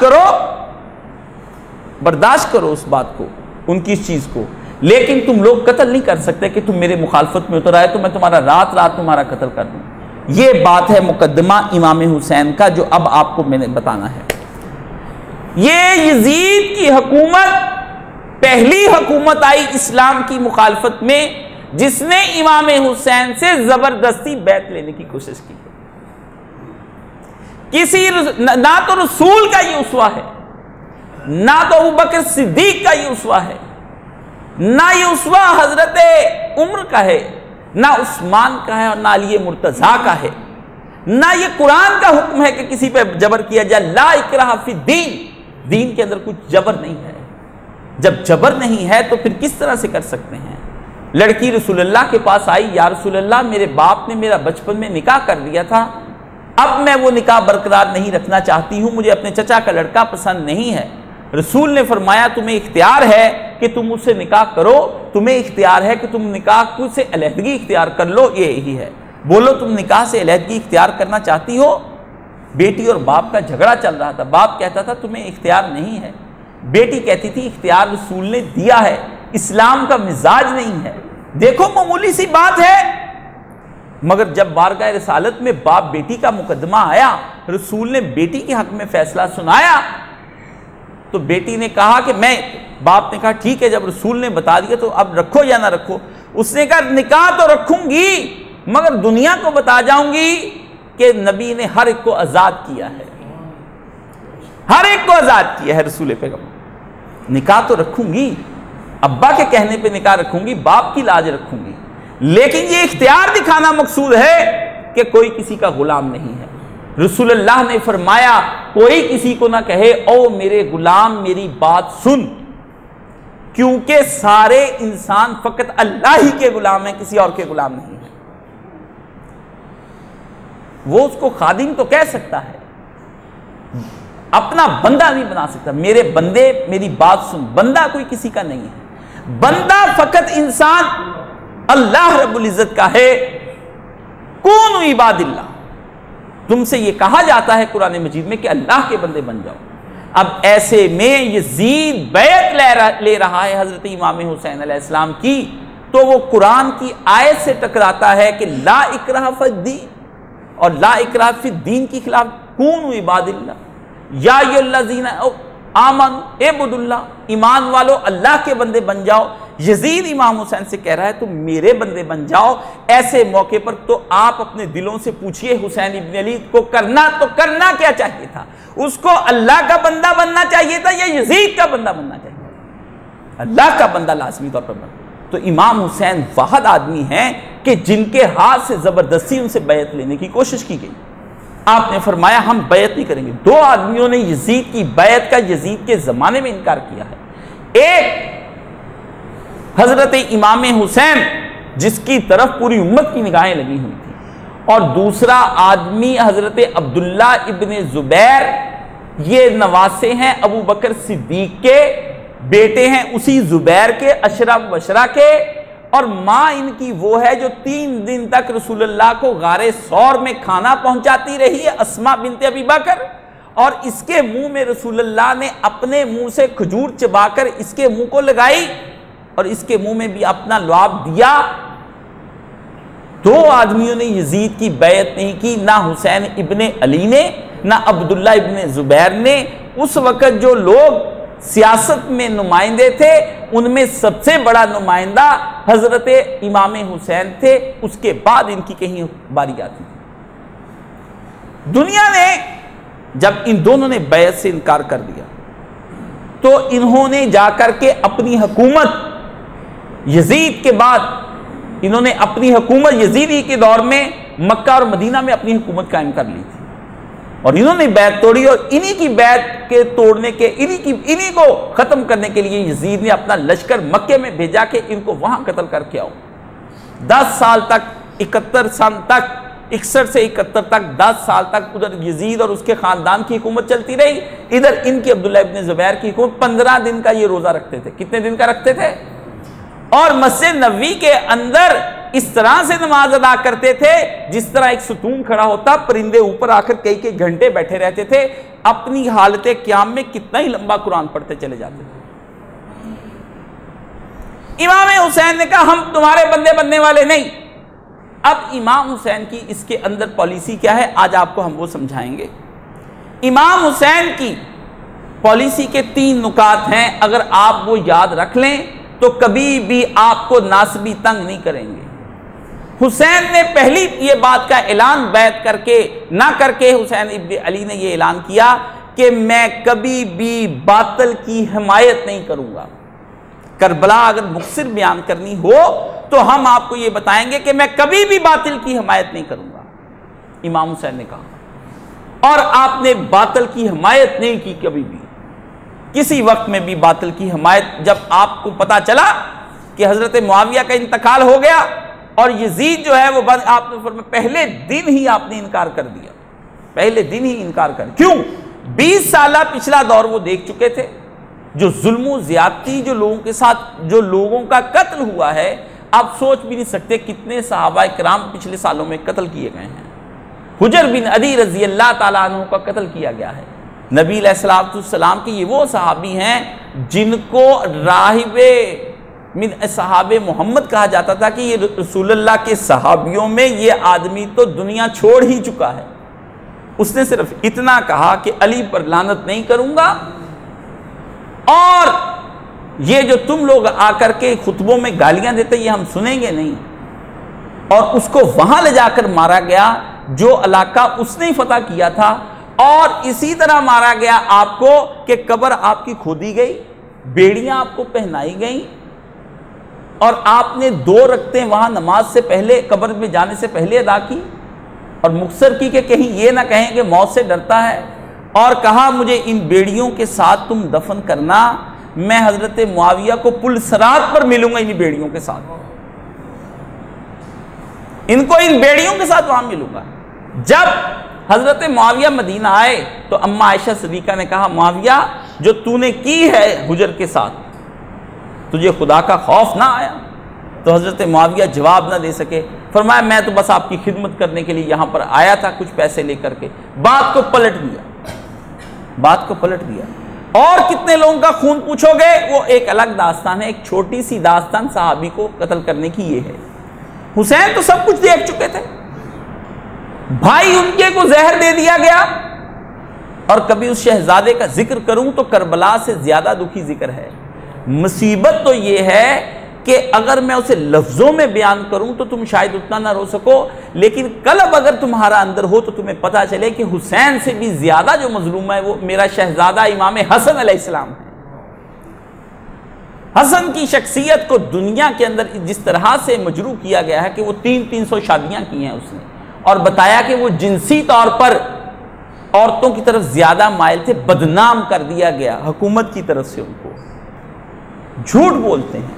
करो उस बात को, उनकी इस चीज को, लेकिन तुम लोग कत्ल नहीं कर सकते कि तुम मेरे मुखालफत में उतर आए तो मैं तुम्हारा रात रात तुम्हारा कत्ल कर दूं। ये बात है मुकद्दमा इमाम हुसैन का, जो अब आपको मैंने बताना है। ये यजीद की हुकूमत पहली हुकूमत आई इस्लाम की मुखालफत में जिसने इमाम हुसैन से जबरदस्ती बैत लेने की कोशिश की। ना तो रसूल का ये उसवा है, ना तो अबू बकर सिद्दीक का ये उसवा है, ना ये उसवा हजरत उम्र का है, ना उस्मान का है और ना अली मुर्तजा का है, ना ये कुरान का हुक्म है कि किसी पे जबर किया जाए। ला इकराह फिद्दीन, दीन के अंदर कुछ जबर नहीं है। जब जबर नहीं है तो फिर किस तरह से कर सकते हैं। लड़की रसूलुल्लाह के पास आई, या रसूलुल्लाह मेरे बाप ने मेरा बचपन में निकाह कर दिया था, अब मैं वो निकाह बरकरार नहीं रखना चाहती हूं, मुझे अपने चचा का लड़का पसंद नहीं है। रसूल ने फरमाया तुम्हें इख्तियार है कि तुम उससे निकाह करो, तुम्हें इख्तियार है कि तुम निकाह से अलहदगी इख्तियार कर लो, ये ही है। बोलो तुम निकाह से अलहदगी इख्तियार करना चाहती हो। बेटी और बाप का झगड़ा चल रहा था। बाप कहता था तुम्हें इख्तियार नहीं है, बेटी कहती थी इख्तियार रसूल ने दिया है, इस्लाम का मिजाज नहीं है। देखो मामूली सी बात है, मगर जब बारगाह रिसालत में बाप बेटी का मुकदमा आया, रसूल ने बेटी के हक में फैसला सुनाया, तो बेटी ने कहा कि बाप ने कहा ठीक है, जब रसूल ने बता दिया तो अब रखो या ना रखो। उसने कहा निकाह तो रखूंगी, मगर दुनिया को बता जाऊंगी कि नबी ने हर एक को आजाद किया है, हर एक को आजाद किया है रसूल पैगंबर। निकाह तो रखूंगी, अब्बा के कहने पे निकाह रखूंगी, बाप की लाज रखूंगी, लेकिन ये इख्तियार दिखाना मकसूद है कि कोई किसी का गुलाम नहीं है। रसूलुल्लाह ने फरमाया कोई किसी को ना कहे ओ मेरे गुलाम मेरी बात सुन, क्योंकि सारे इंसान फकत अल्लाह ही के गुलाम है, किसी और के गुलाम नहीं है। वो उसको खादिम तो कह सकता है, अपना बंदा नहीं बना सकता। मेरे बंदे मेरी बात सुन, बंदा कोई किसी का नहीं है, बंदा फकत इंसान अल्लाह रब्बुल इज्जत का है। कूनु इबादिल्लाह, तुमसे यह कहा जाता है कुरान मजीद में कि अल्लाह के बंदे बन जाओ। अब ऐसे में यजीद बैत ले रहा है हजरत इमाम हुसैन अलैहिस्सलाम की, तो वो कुरान की आयत से टकराता है कि ला इकराह फिद्दीन, और ला इकराह फिद्दीन के खिलाफ कूनु इबादिल्लाह या अय्युहल्लज़ीना आमनू इब्दुल्लाह, ईमान वालो अल्लाह के बंदे बन जाओ। यजीद इमाम हुसैन से कह रहा है तुम मेरे बंदे बन जाओ। ऐसे मौके पर तो आप अपने दिलों से पूछिए हुसैन इब्न अली को करना क्या चाहिए था? उसको अल्लाह का बंदा बनना चाहिए था या यजीद का बंदा बनना चाहिए था? अल्लाह का बंदा लाजमी तौर पर बना। तो इमाम हुसैन वाहद आदमी हैं कि जिनके हाथ से जबरदस्ती उनसे बैत लेने की कोशिश की गई। आपने फरमाया हम बैत नहीं करेंगे। दो आदमियों ने यजीद की बैत का यजीद के जमाने में इनकार किया है। एक हजरत इमाम हुसैन जिसकी तरफ पूरी उम्मत की निगाहें लगी हुई थी, और दूसरा आदमी हजरत अब्दुल्ला इब्ने जुबैर, ये नवासे हैं अबू बकर सिद्दीक के, बेटे हैं उसी जुबैर के, अशरफ बशरा के, और मां इनकी वो है जो 3 दिन तक रसूलुल्लाह को गारे सौर में खाना पहुंचाती रही है, अस्मा बिनते अबी बकर। और इसके मुंह में रसूलुल्लाह ने अपने मुंह से खजूर चबाकर इसके मुंह को लगाई और इसके मुंह में भी अपना लुआब दिया। 2 आदमियों ने यजीद की बैत नहीं की, ना हुसैन इब्ने अली ने, ना अब्दुल्ला इब्ने जुबैर ने। उस वक्त जो लोग सियासत में नुमाइंदे थे उनमें सबसे बड़ा नुमाइंदा हजरत इमाम हुसैन थे, उसके बाद इनकी कहीं बारी आती थी। दुनिया ने जब इन दोनों ने बैत से इनकार कर दिया तो इन्होंने जाकर के अपनी हुकूमत यजीद के बाद इन्होंने अपनी हुकूमत यजीदी के दौर में मक्का और मदीना में अपनी हुकूमत कायम कर ली थी, और इन्होंने बैत तोड़ी। और इन्हीं की बैत के तोड़ने के, इन्हीं को खत्म करने के लिए यजीद ने अपना लश्कर मक्के में भेजा कि इनको वहां कत्ल करके आओ। 10 साल तक, 71 साल तक 61 से 71 तक 10 साल तक उधर यजीद और उसके खानदान की हुकूमत चलती रही, इधर इनकी अब्दुल्लाह इब्न ज़ुबैर की हुकूमत। 15 दिन का ये रोजा रखते थे। कितने दिन का रखते थे? और मस्जिद नबवी के अंदर इस तरह से नमाज अदा करते थे जिस तरह एक सुतून खड़ा होता, परिंदे ऊपर आकर कई कई घंटे बैठे रहते थे। अपनी हालत क़याम में कितना ही लंबा कुरान पढ़ते चले जाते थे। इमाम हुसैन ने कहा हम तुम्हारे बंदे बनने वाले नहीं। अब इमाम हुसैन की इसके अंदर पॉलिसी क्या है, आज आपको हम वो समझाएंगे। इमाम हुसैन की पॉलिसी के 3 नुकात हैं, अगर आप वो याद रख लें तो कभी भी आपको नासबी तंग नहीं करेंगे। हुसैन ने पहली ये बात का ऐलान बैत करके ना करके हुसैन इब्न अली ने ये ऐलान किया कि मैं कभी भी बातिल की हिमायत नहीं करूंगा। करबला अगर मुख्सिर बयान करनी हो तो हम आपको ये बताएंगे कि मैं कभी भी बातिल की हिमायत नहीं करूंगा, इमाम हुसैन ने कहा। और आपने बातिल की हिमायत नहीं की कभी भी, किसी वक्त में भी बातिल की हिमायत। जब आपको पता चला कि हजरत मुआविया का इंतकाल हो गया और यजीद जो है वो आपने पहले दिन ही आपने इनकार कर दिया, पहले दिन ही इनकार कर। क्यों? 20 साल पिछला दौर वो देख चुके थे, जो जुल्म ज्यादती जो लोगों के साथ जो लोगों का कत्ल हुआ है, आप सोच भी नहीं सकते कितने सहाबा इकराम पिछले सालों में कत्ल किए गए हैं। हुजर बिन अदी रजी अल्लाह ताला अन्हु का कत्ल किया गया है। नबी अलैहिस्सलाम के ये वो सहाबी हैं जिनको राहिबे मिन सहाबे मोहम्मद कहा जाता था कि ये रसूलुल्लाह के सहाबियों में ये आदमी तो दुनिया छोड़ ही चुका है। उसने सिर्फ इतना कहा कि अली पर लानत नहीं करूंगा, और ये जो तुम लोग आकर के खुतबों में गालियां देते ये हम सुनेंगे नहीं। और उसको वहां ले जाकर मारा गया जो इलाका उसने ही फतह किया था, और इसी तरह मारा गया आपको कि कब्र आपकी खोदी गई, बेड़ियां आपको पहनाई गई, और आपने 2 रकतें वहां नमाज से पहले कब्र में जाने से पहले अदा की, और मुक्सर की कि कहीं ये ना कहें कि मौत से डरता है, और कहा मुझे इन बेड़ियों के साथ तुम दफन करना, मैं हजरत मुआविया को पुल सरात पर मिलूंगा इन बेड़ियों के साथ, इनको इन बेड़ियों के साथ वहां मिलूंगा। जब हजरत मुआविया मदीना आए तो अम्मा आयशा सिद्दीका ने कहा मुआविया जो तूने की है हुजर के साथ, तुझे खुदा का खौफ ना आया? तो हजरत मुआविया जवाब ना दे सके। फरमाया मैं तो बस आपकी खिदमत करने के लिए यहां पर आया था कुछ पैसे लेकर के। बात को पलट दिया, बात को पलट दिया। और कितने लोगों का खून पूछोगे, वो एक अलग दास्तान है। एक छोटी सी दास्तान सहाबी को कत्ल करने की ये है। हुसैन तो सब कुछ देख चुके थे, भाई उनके को जहर दे दिया गया। और कभी उस शहजादे का जिक्र करूं तो करबला से ज्यादा दुखी जिक्र है। मुसीबत तो ये है कि अगर मैं उसे लफ्जों में बयान करूं तो तुम शायद उतना ना रो सको, लेकिन कलब अगर तुम्हारा अंदर हो तो तुम्हें पता चले कि हुसैन से भी ज्यादा जो मजलूम है वो मेरा शहजादा इमाम हसन अलैहिस्सलाम है। हसन की शख्सियत को दुनिया के अंदर जिस तरह से मजरू किया गया है कि वो 300 शादियां की हैं उसने, और बताया कि वो जिनसी तौर पर औरतों की तरफ ज्यादा माइल थे, बदनाम कर दिया गया हुकूमत की तरफ से। उनको झूठ बोलते हैं,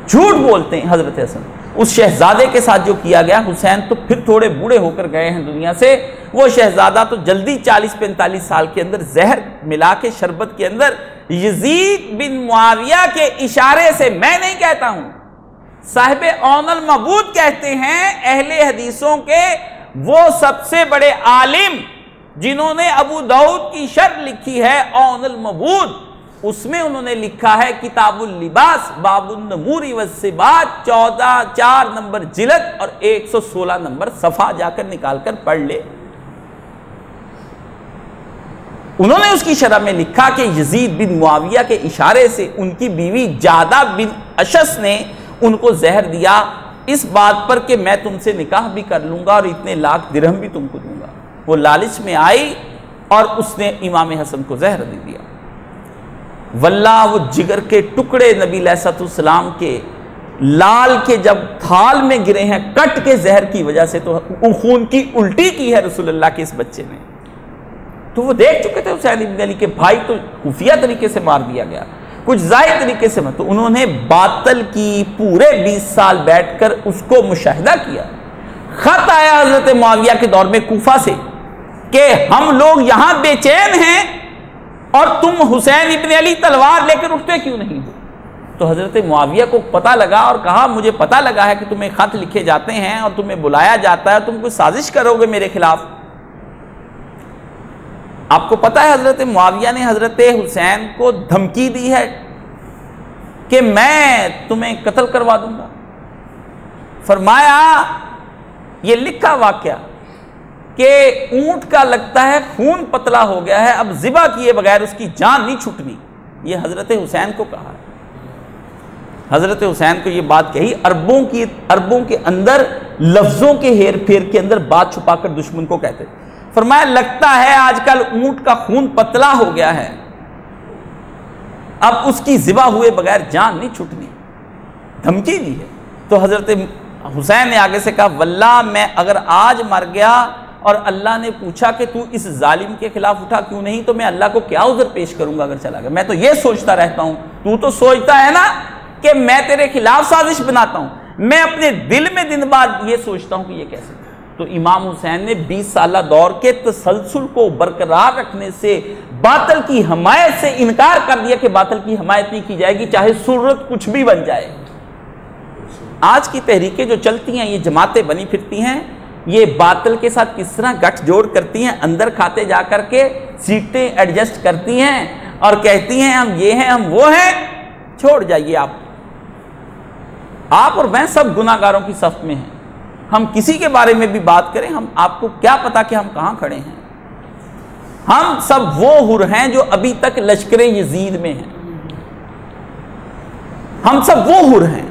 झूठ बोलते हैं हजरत हसन। उस शहजादे के साथ जो किया गया, हुसैन तो फिर थोड़े बूढ़े होकर गए हैं दुनिया से, वो शहजादा तो जल्दी 40-45 साल के अंदर जहर मिला के शरबत के अंदर यजीद बिन मुआविया के इशारे से, मैं नहीं कहता हूं, साहिब औनुल मबूद कहते हैं, अहले हदीसों के वो सबसे बड़े आलिम जिन्होंने अबू दाऊद की शर्ह लिखी है औनुल मबूद, उसमें उन्होंने लिखा है किताबुल लिबास बाबुन नमूरी वस्सिबात 4 नंबर जिलद और 116 नंबर सफा, जाकर निकाल कर पढ़ ले। उन्होंने उसकी शरह में लिखा कि यजीद बिन मुआविया के इशारे से उनकी बीवी जादा बिन अशस ने उनको जहर दिया इस बात पर कि मैं तुमसे निकाह भी कर लूंगा और इतने लाख दिरहम भी तुमको दूंगा। वो लालच में आई और उसने इमाम हसन को जहर दे दिया। वल्लाह वो जिगर के टुकड़े नबी अलैहिस्सलाम के लाल के जब थाल में गिरे हैं कट के जहर की वजह से, तो खून की उल्टी की है रसूलुल्लाह के इस बच्चे ने। तो वो देख चुके थे हुसैन इब्न अली के भाई तो खुफिया तरीके से मार दिया गया, कुछ जाहिर तरीके से मत। तो उन्होंने बातिल की पूरे 20 साल बैठकर उसको मुशाहिदा किया। खत आया हजरत मुआविया के दौर में कूफा से कि हम लोग यहां बेचैन हैं और तुम हुसैन इब्न अली तलवार लेकर उठते क्यों नहीं हो। तो हजरत मुआविया को पता लगा और कहा मुझे पता लगा है कि तुम्हें खत लिखे जाते हैं और तुम्हें बुलाया जाता है, तुम कोई साजिश करोगे मेरे खिलाफ। आपको पता है हजरत मुआविया ने हजरत हुसैन को धमकी दी है कि मैं तुम्हें कत्ल करवा दूंगा। फरमाया, ये लिखा वाकया कि ऊंट का लगता है खून पतला हो गया है, अब ज़िबा किए बगैर उसकी जान नहीं छूटनी। ये हजरत हुसैन को कहा। हजरत हुसैन को ये बात कही, अरबों के अंदर लफ्जों के हेर फेर के अंदर बात छुपाकर दुश्मन को कहते। फरमाया, लगता है आजकल ऊंट का खून पतला हो गया है, अब उसकी ज़िबा हुए बगैर जान नहीं छूटनी। धमकी दी है। तो हजरत हुसैन ने आगे से कहा, वल्लाह मैं अगर आज मर गया और अल्लाह ने पूछा कि तू इस जालिम के खिलाफ उठा क्यों नहीं, तो मैं अल्लाह को क्या उज़र पेश करूंगा अगर चला गया। मैं तो ये सोचता रहता हूं, तू तो सोचता है ना कि मैं तेरे खिलाफ साजिश बनाता हूं। मैं अपने दिल में दिन बाद ये सोचता हूं कि ये कैसे। तो इमाम हुसैन ने 20 साल दौर के तसलसल को बरकरार रखने से, बातिल की हमायत से इनकार कर दिया कि बातिल की हमायत नहीं की जाएगी, चाहे सूरत कुछ भी बन जाए। आज की तहरीकें जो चलती हैं, ये जमातें बनी फिरती हैं, ये बातिल के साथ किस तरह गठजोड़ करती हैं, अंदर खाते जा कर के सीटें एडजस्ट करती हैं और कहती हैं हम ये हैं हम वो हैं। छोड़ जाइए आप और मैं सब गुनाहगारों की सफ में हैं। हम किसी के बारे में भी बात करें, हम आपको क्या पता कि हम कहां खड़े हैं। हम सब वो हुर हैं जो अभी तक लश्कर यजीद में हैं। हम सब वो हुर हैं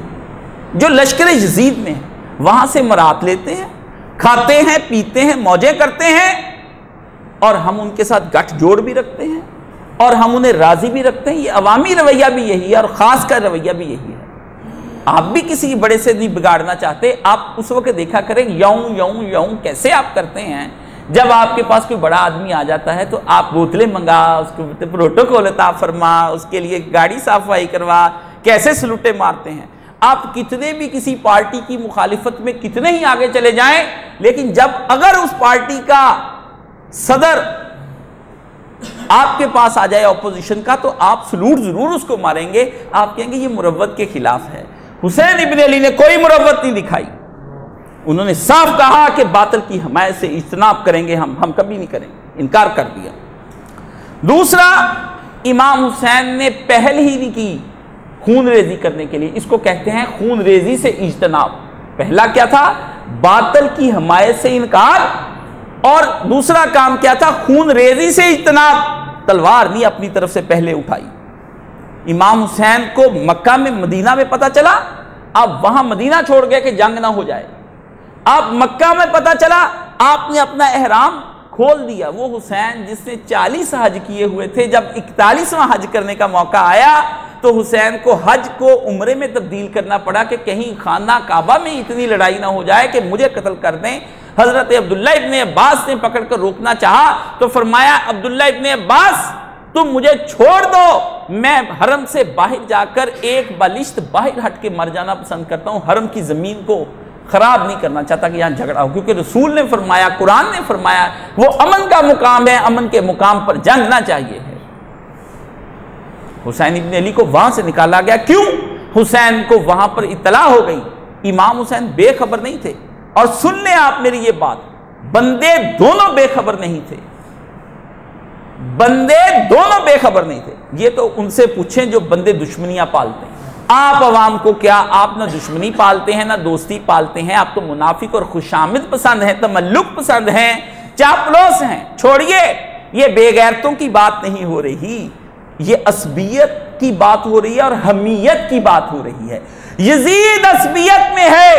जो लश्कर यजीद में हैं। वहां से मरात लेते हैं, खाते हैं, पीते हैं, मौजें करते हैं और हम उनके साथ गठजोड़ भी रखते हैं और हम उन्हें राजी भी रखते हैं। ये अवामी रवैया भी यही है और खास का रवैया भी यही है। आप भी किसी बड़े से नहीं बिगाड़ना चाहते, आप उस वक्त देखा करें यूं यूं यूं कैसे आप करते हैं। जब आपके पास कोई बड़ा आदमी आ जाता है तो आप बोतलें मंगा, उसको प्रोटोकॉल अता फरमा, उसके लिए गाड़ी सफाई करवा, कैसे सलूटे मारते हैं। आप कितने भी किसी पार्टी की मुखालिफत में कितने ही आगे चले जाएं, लेकिन जब अगर उस पार्टी का सदर आपके पास आ जाए ऑपोजिशन का, तो आप सलूट जरूर उसको मारेंगे। आप कहेंगे ये मुरव्वत के खिलाफ है। हुसैन इब्न अली ने कोई मुरव्वत नहीं दिखाई। उन्होंने साफ कहा कि बातिल की हमायत से इज्तनाब करेंगे, हम कभी नहीं करेंगे, इनकार कर दिया। दूसरा, इमाम हुसैन ने पहल ही नहीं की खून रेजी करने के लिए। इसको कहते हैं खून रेजी से इज्तनाब। पहला क्या था? बातिल की हमायत से इनकार। और दूसरा काम क्या था? खून रेजी से इज्तनाब। तलवार नहीं अपनी तरफ से पहले उठाई। इमाम हुसैन को मक्का में, मदीना में पता चला, अब वहां मदीना छोड़ गए कि जंग ना हो जाए। अब मक्का में पता चला, आपने अपना एहराम खोल दिया। वो हुसैन जिसने 40 हज किए हुए थे, जब 41वां हज करने का मौका आया तो हुसैन को हज को उम्रे में तब्दील करना पड़ा कि कहीं खाना काबा में इतनी लड़ाई ना हो जाए कि मुझे कत्ल कर दें। हजरत अब्दुल्ला इब्न अब्बास ने पकड़कर रोकना चाहा तो फरमाया, अब्दुल्ला इब्न अब्बास तुम मुझे छोड़ दो, मैं हरम से बाहर जाकर एक बालिश्त बाहर हट के मर जाना पसंद करता हूं। हरम की जमीन को खराब नहीं करना चाहता कि यहां झगड़ा हो, क्योंकि रसूल ने फरमाया, कुरान ने फरमाया, वो अमन का मुकाम है, अमन के मुकाम पर जंग ना चाहिए है। हुसैन इब्न अली को वहां से निकाला गया। क्यों? हुसैन को वहां पर इत्तला हो गई। इमाम हुसैन बेखबर नहीं थे। और सुन लें आप मेरी ये बात, बंदे दोनों बेखबर नहीं थे। बंदे दोनों बेखबर नहीं थे। ये तो उनसे पूछें जो बंदे दुश्मनियां पालते हैं। आप अवाम को क्या, आप ना दुश्मनी पालते हैं ना दोस्ती पालते हैं, आप तो मुनाफिक और खुशामिद पसंद हैं, तमल्लुक पसंद हैं, चापलूस हैं। छोड़िए, ये बेगैरतों की बात नहीं हो रही, ये असबियत की बात हो रही है और हमीयत की बात हो रही है। यजीद असबियत में है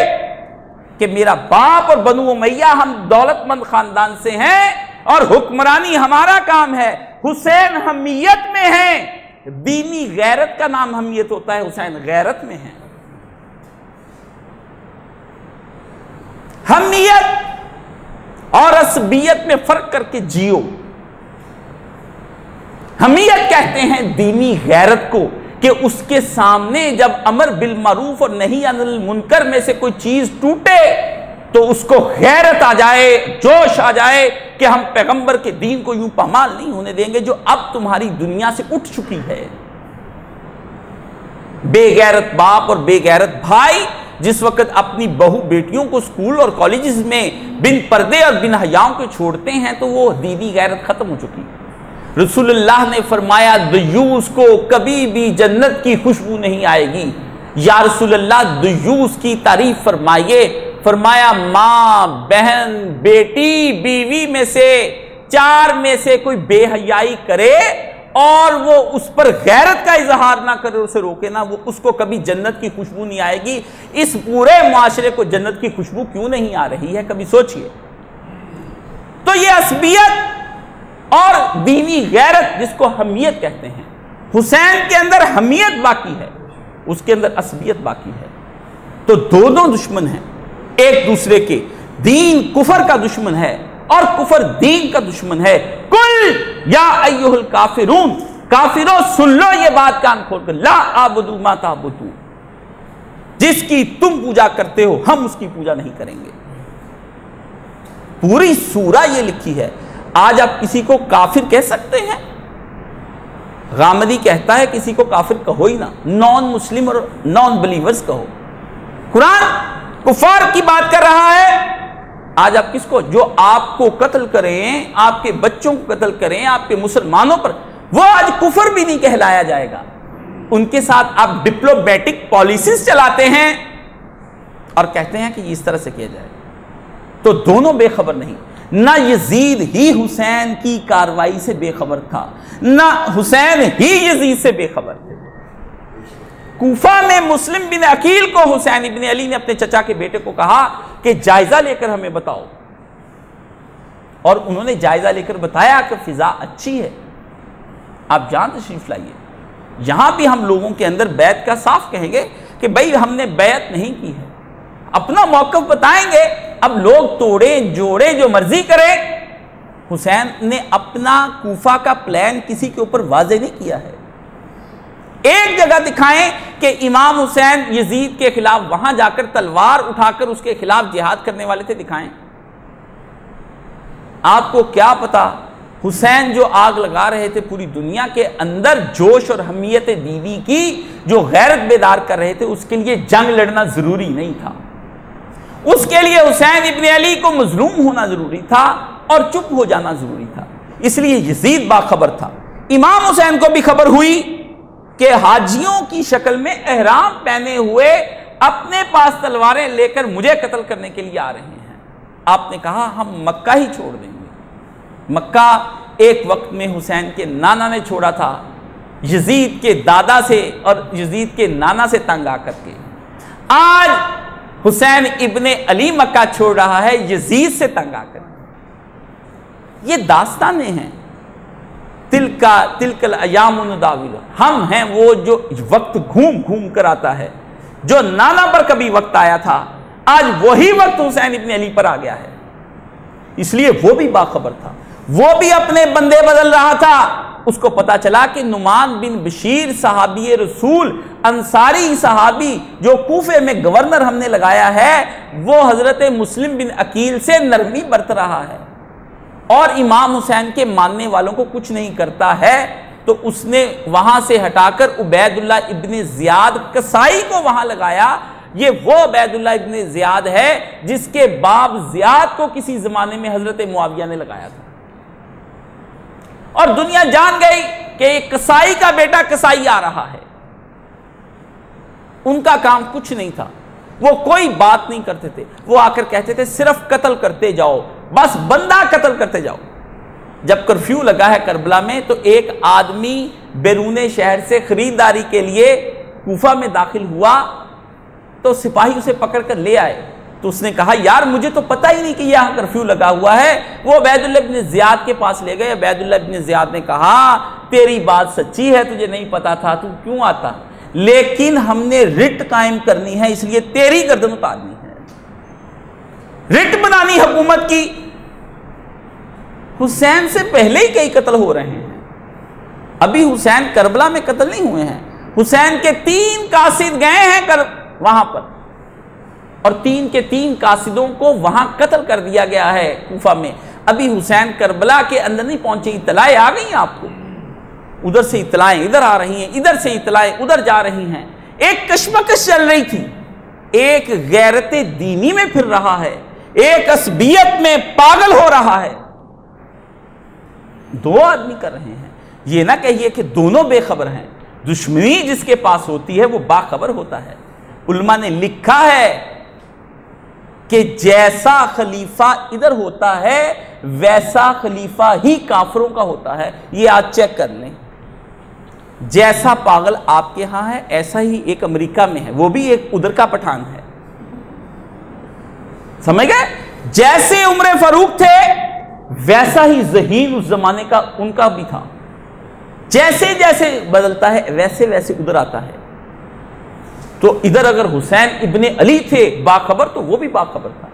कि मेरा बाप और बनु उमैया हम दौलतमंद खानदान से हैं और हुक्मरानी हमारा काम है। हुसैन हमीयत में है। दीनी गैरत का नाम हमीयत होता है, हुसैन गैरत में है। हमीयत और असबियत में फर्क करके जियो। हमीयत कहते हैं दीनी गैरत को कि उसके सामने जब अमर बिल मारूफ और नहीं अनिल मुनकर में से कोई चीज टूटे तो उसको गैरत आ जाए, जोश आ जाए कि हम पैगंबर के दीन को यूं पामाल नहीं होने देंगे जो अब तुम्हारी दुनिया से उठ चुकी है। बेगैरत बाप और बेगैरत भाई जिस वक्त अपनी बहू बेटियों को स्कूल और कॉलेजेस में बिन पर्दे और बिन हयाओं के छोड़ते हैं तो वो दीदी गैरत खत्म हो चुकी। रसूलुल्लाह ने फरमाया दुयूस को कभी भी जन्नत की खुशबू नहीं आएगी। या रसूलुल्लाह दुयूस की तारीफ फरमाइए। फरमाया मां, बहन, बेटी, बीवी में से 4 में से कोई बेहयाई करे और वो उस पर गैरत का इजहार ना करे, उसे रोके ना, वो उसको कभी जन्नत की खुशबू नहीं आएगी। इस पूरे मुआशरे को जन्नत की खुशबू क्यों नहीं आ रही है, कभी सोचिए। तो ये असबियत और दीनी गैरत जिसको हमियत कहते हैं, हुसैन के अंदर हमियत बाकी है, उसके अंदर असबियत बाकी है। तो दोनों दुश्मन हैं एक दूसरे के। दीन कुफर का दुश्मन है और कुफर दीन का दुश्मन है। कुल या अय्युहल काफिरून, काफिरों सुन लो ये बात कान खोलकर, ला आबुदु मा ताबुदू, जिसकी तुम पूजा करते हो हम उसकी पूजा नहीं करेंगे। पूरी सूरा ये लिखी है। आज आप किसी को काफिर कह सकते हैं? गामदी कहता है किसी को काफिर कहो ही ना, नॉन मुस्लिम और नॉन बिलीवर्स कहो। कुरान कुफार की बात कर रहा है। आज आप किसको, जो आपको कत्ल करें, आपके बच्चों को कत्ल करें, आपके मुसलमानों पर, वो आज कुफर भी नहीं कहलाया जाएगा। उनके साथ आप डिप्लोमेटिक पॉलिसीज चलाते हैं और कहते हैं कि इस तरह से किया जाए। तो दोनों बेखबर नहीं। ना यजीद ही हुसैन की कार्रवाई से बेखबर था, ना हुसैन ही यजीद से बेखबर थे। कूफा में मुस्लिम बिन अकील को हुसैन इब्न अली ने अपने चचा के बेटे को कहा कि जायजा लेकर हमें बताओ, और उन्होंने जायजा लेकर बताया कि फिजा अच्छी है, आप जान तशरीफ लाइए। यहां भी हम लोगों के अंदर बैत का साफ कहेंगे कि भाई हमने बैत नहीं की है, अपना मौक़िफ़ बताएंगे। अब लोग तोड़े जोड़े जो मर्जी करें, हुसैन ने अपना कूफा का प्लान किसी के ऊपर वाज़ेह नहीं किया है। एक जगह दिखाएं कि इमाम हुसैन यजीद के खिलाफ वहां जाकर तलवार उठाकर उसके खिलाफ जिहाद करने वाले थे, दिखाएं। आपको क्या पता हुसैन जो आग लगा रहे थे पूरी दुनिया के अंदर, जोश और हमियत दीदी की जो गैरत बेदार कर रहे थे, उसके लिए जंग लड़ना जरूरी नहीं था। उसके लिए हुसैन इब्न अली को मजलूम होना जरूरी था और चुप हो जाना जरूरी था। इसलिए यजीद बाखबर था। इमाम हुसैन को भी खबर हुई कि हाजियों की शक्ल में एहराम पहने हुए अपने पास तलवारें लेकर मुझे कत्ल करने के लिए आ रहे हैं। आपने कहा हम मक्का ही छोड़ देंगे। मक्का एक वक्त में हुसैन के नाना ने छोड़ा था, यजीद के दादा से और यजीद के नाना से तंग आकर के। आज हुसैन इब्ने अली मक्का छोड़ रहा है यजीद से तंग आकर। ये दास्तानें हैं। तिलकल अयामुन नुदाविल, हम हैं वो जो वक्त घूम घूम कर आता है। जो नाना पर कभी वक्त आया था, आज वही वक्त हुसैन इब्ने अली पर आ गया है। इसलिए वो भी बाखबर था, वो भी अपने बंदे बदल रहा था। उसको पता चला कि नुमान बिन बशीर सहाबी रसूल, अंसारी सहाबी जो कूफे में गवर्नर हमने लगाया है, वो हजरत मुस्लिम बिन अकील से नरमी बरत रहा है और इमाम हुसैन के मानने वालों को कुछ नहीं करता है। तो उसने वहां से हटाकर उबैदुल्लाह इब्ने जियाद कसाई को वहां लगाया। ये वो उबैदुल्लाह इब्ने जियाद है जिसके बाप जियाद को किसी जमाने में हजरत मुआविया ने लगाया था, और दुनिया जान गई कि कसाई का बेटा कसाई आ रहा है। उनका काम कुछ नहीं था, वो कोई बात नहीं करते थे। वो आकर कहते थे सिर्फ कत्ल करते जाओ, बस बंदा कत्ल करते जाओ। जब कर्फ्यू लगा है करबला में, तो एक आदमी बैरूने शहर से खरीदारी के लिए कूफा में दाखिल हुआ, तो सिपाही उसे पकड़ कर ले आए। तो उसने कहा यार मुझे तो पता ही नहीं कि यहां कर्फ्यू लगा हुआ है। वो उबैदुल्लाह इब्ने जियाद के पास ले गए। उबैदुल्लाह इब्ने जियाद ने कहा तेरी बात सच्ची है, तुझे नहीं पता था, तू क्यों आता, लेकिन हमने रिट कायम करनी है, इसलिए तेरी गर्दन उतारनी है। रिट बनानी हुकूमत की। हुसैन से पहले ही कई कत्ल हो रहे हैं। अभी हुसैन करबला में कत्ल नहीं हुए हैं। हुसैन के 3 कासिद गए हैं वहां पर, और 3 के 3 कासिदों को वहां कत्ल कर दिया गया है कूफा में। अभी हुसैन करबला के अंदर नहीं पहुंचे, इतलाएं आ गई आपको, उधर से इतलाएं इधर आ रही हैं, इधर से इतलाएं उधर जा रही हैं। एक कशमकश चल रही थी, एक गैरते दीनी में फिर रहा है, एक असबियत में पागल हो रहा है। 2 आदमी कर रहे हैं। ये ना कहिए कि दोनों बेखबर हैं। दुश्मनी जिसके पास होती है वो बाखबर होता है। उलमा ने लिखा है कि जैसा खलीफा इधर होता है वैसा खलीफा ही काफिरों का होता है। ये आज चेक कर लें। जैसा पागल आपके यहां है ऐसा ही एक अमेरिका में है, वो भी एक उधर का पठान है, समझ गए। जैसे उमर फारूक थे वैसा ही ज़हीन उस जमाने का उनका भी था। जैसे जैसे बदलता है वैसे वैसे उधर आता है। तो इधर अगर हुसैन इब्ने अली थे बाखबर, तो वो भी बाखबर था।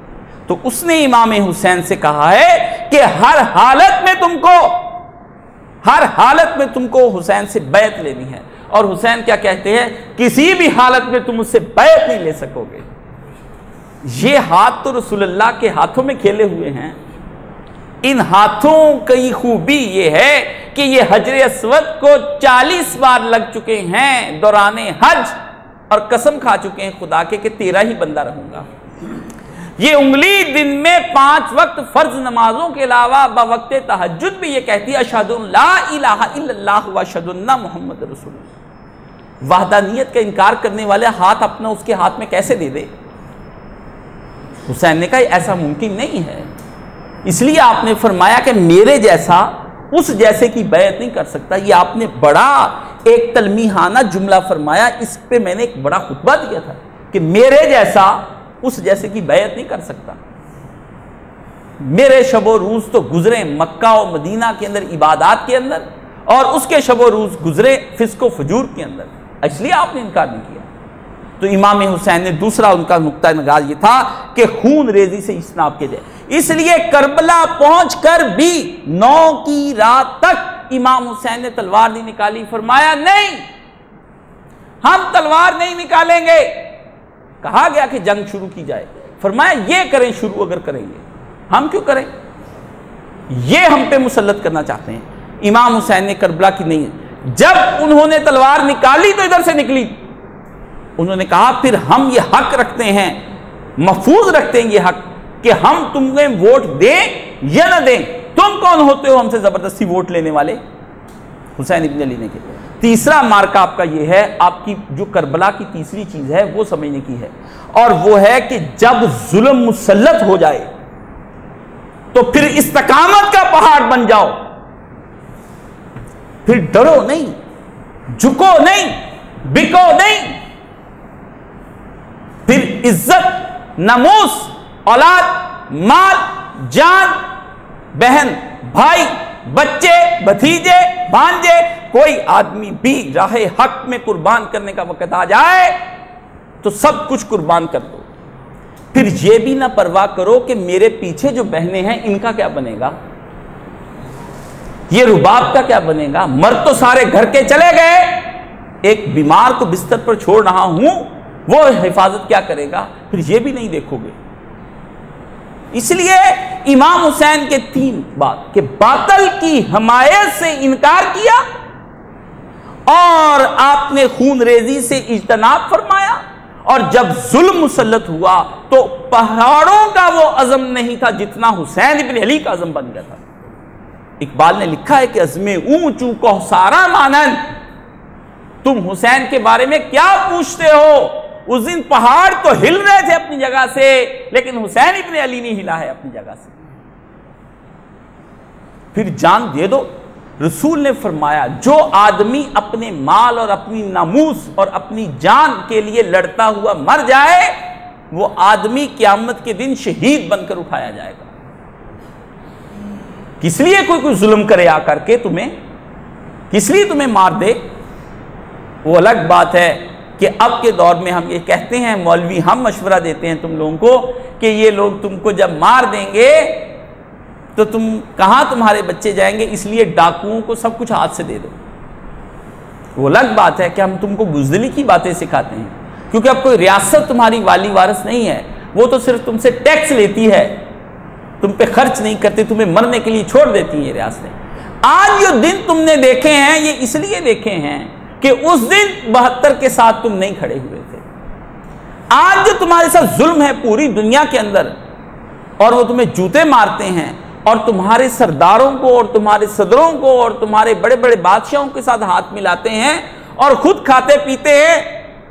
तो उसने इमाम हुसैन से कहा है कि हर हालत में तुमको हुसैन से बैत लेनी है। और हुसैन क्या कहते हैं, किसी भी हालत में तुम उससे बैत नहीं ले सकोगे। ये हाथ तो रसूलुल्लाह के हाथों में खेले हुए हैं। इन हाथों की खूबी ये है कि ये हजर अस्वद को 40 बार लग चुके हैं दौराने हज, और कसम खा चुके हैं खुदा के तेरा ही बंदा रहूंगा। ये उंगली दिन में 5 वक्त फर्ज नमाजों के अलावा बवक्त तहज्जुद भी ये कहती है अशहदु ला इलाहा इल्लल्लाह व अशहदु अन्ना मुहम्मद रसूलुल्लाह। वहदानियत का इनकार करने वाले हाथ अपना उसके हाथ में कैसे दे दे? हुसैन ने कहा ऐसा मुमकिन नहीं है। इसलिए आपने फरमाया कि मेरे जैसा उस जैसे की बैत नहीं कर सकता। ये आपने बड़ा एक तलमीहाना जुमला फरमाया, इस पे मैंने एक बड़ा खुतबा दिया था कि मेरे जैसा उस जैसे की बैत नहीं कर सकता। मेरे शबो रूज तो गुजरे मक्का और मदीना के अंदर इबादात के अंदर, और उसके शबो रूज गुजरे फिस्को फजूर के अंदर, इसलिए आपने इनकार नहीं किया। तो इमाम हुसैन ने दूसरा उनका नुक्ता नगार ये था कि खून रेजी से इज्तनाब किया जाए। इसलिए करबला पहुंचकर भी 9 की रात तक इमाम हुसैन ने तलवार नहीं निकाली। फरमाया नहीं, हम तलवार नहीं निकालेंगे। कहा गया कि जंग शुरू की जाए, फरमाया ये करें शुरू, अगर करेंगे हम क्यों करें, ये हम पे मुसल्लत करना चाहते हैं। इमाम हुसैन ने करबला की नहीं। जब उन्होंने तलवार निकाली तो इधर से निकली। उन्होंने कहा फिर हम ये हक रखते हैं, महफूज रखते हैं ये हक कि हम तुम्हें वोट दें या ना दें। तुम कौन होते हो हमसे जबरदस्ती वोट लेने वाले? हुसैन इब्न अली ने किया। तीसरा मार्का आपका ये है, आपकी जो करबला की तीसरी चीज है वो समझने की है, और वो है कि जब जुल्म मुसल्लत हो जाए तो फिर इस्तकामत का पहाड़ बन जाओ। फिर डरो नहीं, झुको नहीं, बिको नहीं। फिर इज्जत, नमूस, औलाद, माल, जान, बहन, भाई, बच्चे, भतीजे, भांजे, कोई आदमी भी राहे हक में कुर्बान करने का वक्त आ जाए तो सब कुछ कुर्बान कर दो। फिर यह भी ना परवाह करो कि मेरे पीछे जो बहनें हैं इनका क्या बनेगा, ये रुबाब का क्या बनेगा। मर्द तो सारे घर के चले गए, एक बीमार को बिस्तर पर छोड़ रहा हूं, वो हिफाजत क्या करेगा, फिर ये भी नहीं देखोगे। इसलिए इमाम हुसैन के 3 बात कि बातिल की हमायत से इनकार किया, और आपने खून रेजी से इज्तनाब फरमाया, और जब जुल्म मुसल्लत हुआ तो पहाड़ों का वो अज़म नहीं था जितना हुसैन इब्न अली का अज़म बन गया था। इकबाल ने लिखा है कि अज़्मे ऊंचू को सारा मानन, तुम हुसैन के बारे में क्या पूछते हो। उस दिन पहाड़ तो हिल रहे थे अपनी जगह से, लेकिन हुसैन इब्न अली नहीं हिला है अपनी जगह से। फिर जान दे दो। रसूल ने फरमाया जो आदमी अपने माल और अपनी नामूस और अपनी जान के लिए लड़ता हुआ मर जाए, वो आदमी क़यामत के दिन शहीद बनकर उठाया जाएगा। किस लिए कोई जुल्म करे आकर के तुम्हें, किस लिए तुम्हें मार दे, वो अलग बात है कि अब के दौर में हम ये कहते हैं, मौलवी हम मशवरा देते हैं तुम लोगों को कि ये लोग तुमको जब मार देंगे तो तुम कहां तुम्हारे बच्चे जाएंगे, इसलिए डाकुओं को सब कुछ हाथ से दे दो। वो अलग बात है कि हम तुमको बुज़दिली की बातें सिखाते हैं, क्योंकि अब कोई रियासत तुम्हारी वाली वारिस नहीं है। वो तो सिर्फ तुमसे टैक्स लेती है, तुम पे खर्च नहीं करती, तुम्हें मरने के लिए छोड़ देती है ये रियासतें। आज जो दिन तुमने देखे हैं ये इसलिए देखे हैं कि उस दिन 72 के साथ तुम नहीं खड़े हुए थे। आज जो तुम्हारे साथ जुल्म है पूरी दुनिया के अंदर, और वो तुम्हें जूते मारते हैं और तुम्हारे सरदारों को और तुम्हारे सदरों को और तुम्हारे बड़े बड़े बादशाहों के साथ हाथ मिलाते हैं और खुद खाते पीते हैं,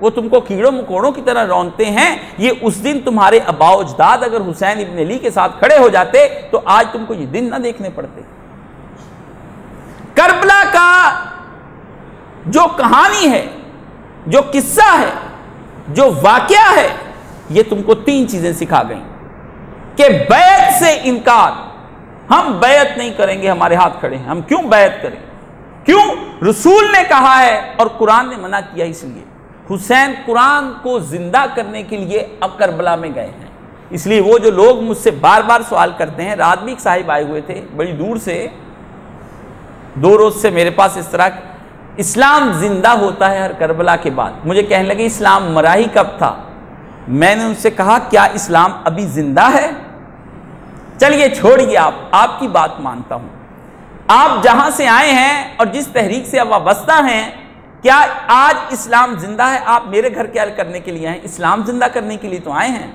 वो तुमको कीड़ों मकोड़ों की तरह रौंदते हैं। ये उस दिन तुम्हारे आबाओ अजदाद अगर हुसैन इब्न अली के साथ खड़े हो जाते तो आज तुमको ये दिन ना देखने पड़ते। करबला का जो कहानी है, जो किस्सा है, जो वाकया है, ये तुमको 3 चीजें सिखा गई कि बैत से इनकार, हम बैत नहीं करेंगे, हमारे हाथ खड़े हैं, हम क्यों बैत करें? क्यों? रसूल ने कहा है और कुरान ने मना किया। इसलिए हुसैन कुरान को जिंदा करने के लिए अब करबला में गए हैं। इसलिए वो जो लोग मुझसे बार बार सवाल करते हैं, रात भी एक साहिब आए हुए थे बड़ी दूर से, 2 रोज से मेरे पास इस तरह, इस्लाम जिंदा होता है हर करबला के बाद। मुझे कहने लगे इस्लाम मरा ही कब था? मैंने उनसे कहा क्या इस्लाम अभी जिंदा है? चलिए छोड़िए, आपकी बात मानता हूं। आप जहां से आए हैं और जिस तहरीक से आप वाबस्ता हैं, क्या आज इस्लाम जिंदा है? आप मेरे घर क्या करने के लिए आए? इस्लाम जिंदा करने के लिए तो आए हैं।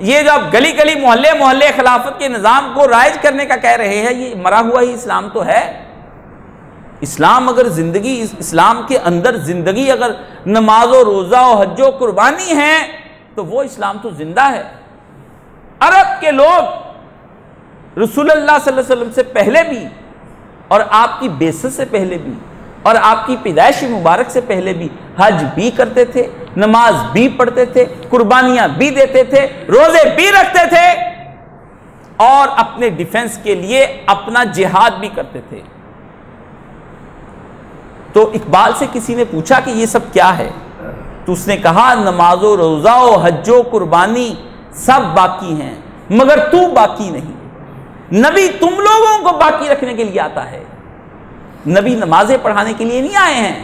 ये जो आप गली गली मोहल्ले मोहल्ले खिलाफत के निज़ाम को राइज करने का कह रहे हैं, ये मरा हुआ ही इस्लाम तो है। इस्लाम अगर जिंदगी, इस्लाम के अंदर जिंदगी अगर नमाज और रोज़ा और हज और कुर्बानी है तो वो इस्लाम तो जिंदा है। अरब के लोग रसूलुल्लाह सल्लल्लाहु अलैहि वसल्लम से पहले भी और आपकी बेसत से पहले भी और आपकी पैदाइश मुबारक से पहले भी हज भी करते थे, नमाज भी पढ़ते थे, कुर्बानियां भी देते थे, रोजे भी रखते थे और अपने डिफेंस के लिए अपना जिहाद भी करते थे। तो इकबाल से किसी ने पूछा कि ये सब क्या है, तो उसने कहा नमाजो रोज़ा हज्जो कुर्बानी सब बाकी हैं मगर तू बाकी नहीं। नबी तुम लोगों को बाकी रखने के लिए आता है। नबी नमाजें पढ़ाने के लिए नहीं आए हैं,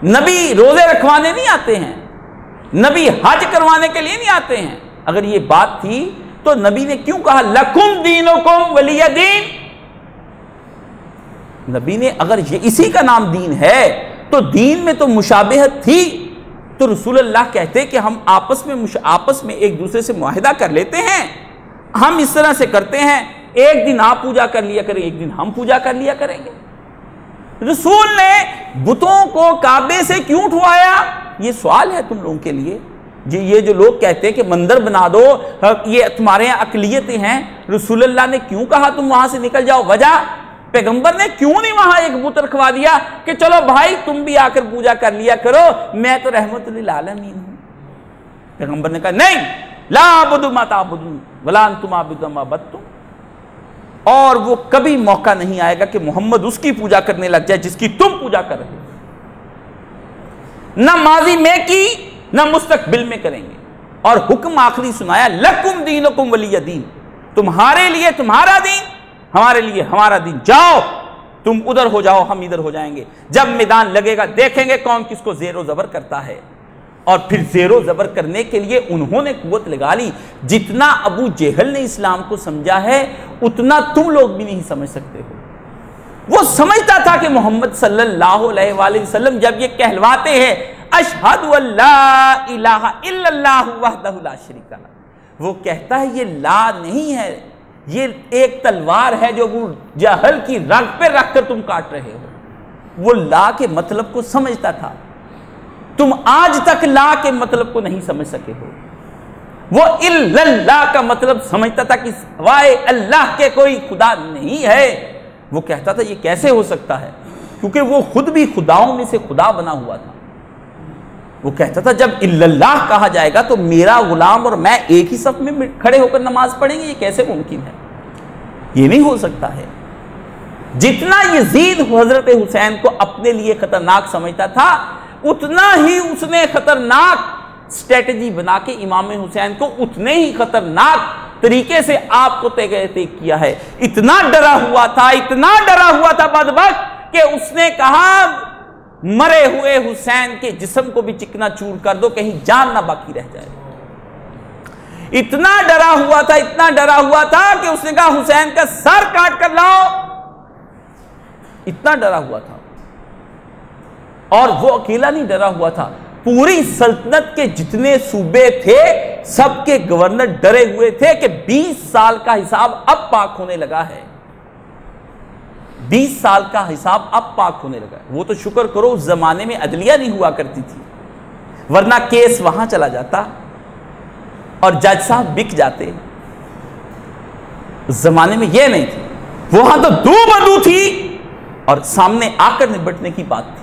नबी रोजे रखवाने नहीं आते हैं, नबी हज करवाने के लिए नहीं आते हैं। अगर ये बात थी तो नबी ने क्यों कहा लकुम दीनुकुम वलिय दीन? नबी ने अगर ये इसी का नाम दीन है तो दीन में तो मुशाबहत थी, तो रसूलुल्लाह कहते कि हम आपस में एक दूसरे से मुआहिदा कर लेते हैं, हम इस तरह से करते हैं, एक दिन आप पूजा कर लिया करें, एक दिन हम पूजा कर लिया करेंगे। रसूल ने बुतों को काबे से क्यों उठवाया? ये सवाल है तुम लोगों के लिए। ये जो लोग कहते हैं कि मंदिर बना दो, ये तुम्हारे यहाँ अकलियतें हैं, रसूलुल्लाह ने क्यों कहा तुम वहां से निकल जाओ? वजह, पैगंबर ने क्यों नहीं वहां एक बुत रखवा दिया कि चलो भाई तुम भी आकर पूजा कर लिया करो, मैं तो रहमतुल लिल आलमीन हूं। पैगंबर ने कहा नहीं, ला अबुदु मा ताबुदून वला अंतुम आबिदून मा अबदतुम, और वो कभी मौका नहीं आएगा कि मोहम्मद उसकी पूजा करने लग जाए जिसकी तुम पूजा कर रहे हो। न माजी में की न मुस्तकबिल में करेंगे। और हुक्म आखिरी सुनाया लकुम दीनुकुम वलिय दीन, तुम्हारे लिए तुम्हारा दीन, हमारे लिए हमारा दीन। जाओ तुम उधर हो जाओ, हम इधर हो जाएंगे। जब मैदान लगेगा देखेंगे कौन किसको जेरो जबर करता है। और फिर जेरो जबर करने के लिए उन्होंने कुव्वत लगा ली। जितना अबू जेहल ने इस्लाम को समझा है उतना तुम लोग भी नहीं समझ सकते हो। वो समझता था कि मोहम्मद सल्लल्लाहु अलैहि वसल्लम जब ये कहलवाते हैं अशहदु अल्ला इलाहा इल्लल्लाहु वहदहु ला शरीका लह, वो कहता है ये ला नहीं है, ये एक तलवार है जो वो जहल की रग पे रखकर तुम काट रहे हो। वो ला के मतलब को समझता था, तुम आज तक ला के मतलब को नहीं समझ सके हो। वो इल्लल्लाह का मतलब समझता था कि वाए अल्लाह के कोई खुदा नहीं है। वो कहता था ये कैसे हो सकता है, क्योंकि वो खुद भी खुदाओं में से खुदा बना हुआ था। वो कहता था जब इल्लल्लाह कहा जाएगा तो मेरा गुलाम और मैं एक ही सफ में खड़े होकर नमाज पढ़ेंगे, ये कैसे मुमकिन है? ये नहीं हो सकता है। जितना यजीद हजरत हुसैन को अपने लिए खतरनाक समझता था उतना ही उसने खतरनाक स्ट्रेटजी बना के इमाम हुसैन को उतने ही खतरनाक तरीके से आपको तय किया है। इतना डरा हुआ था बदबख्त कि उसने कहा मरे हुए हुसैन के जिस्म को भी चिकना चूर कर दो, कहीं जान ना बाकी रह जाए। इतना डरा हुआ था, इतना डरा हुआ था कि उसने कहा हुसैन का सर काट कर लाओ। इतना डरा हुआ था। और वो अकेला नहीं डरा हुआ था, पूरी सल्तनत के जितने सूबे थे सबके गवर्नर डरे हुए थे कि 20 साल का हिसाब अब पाक होने लगा है। 20 साल का हिसाब अब पाक होने लगा है। वो तो शुक्र करो उस जमाने में अदलिया नहीं हुआ करती थी, वरना केस वहां चला जाता और जज साहब बिक जाते। उस जमाने में यह नहीं थी, वहां तो दो बदू थी और सामने आकर निपटने की बात थी।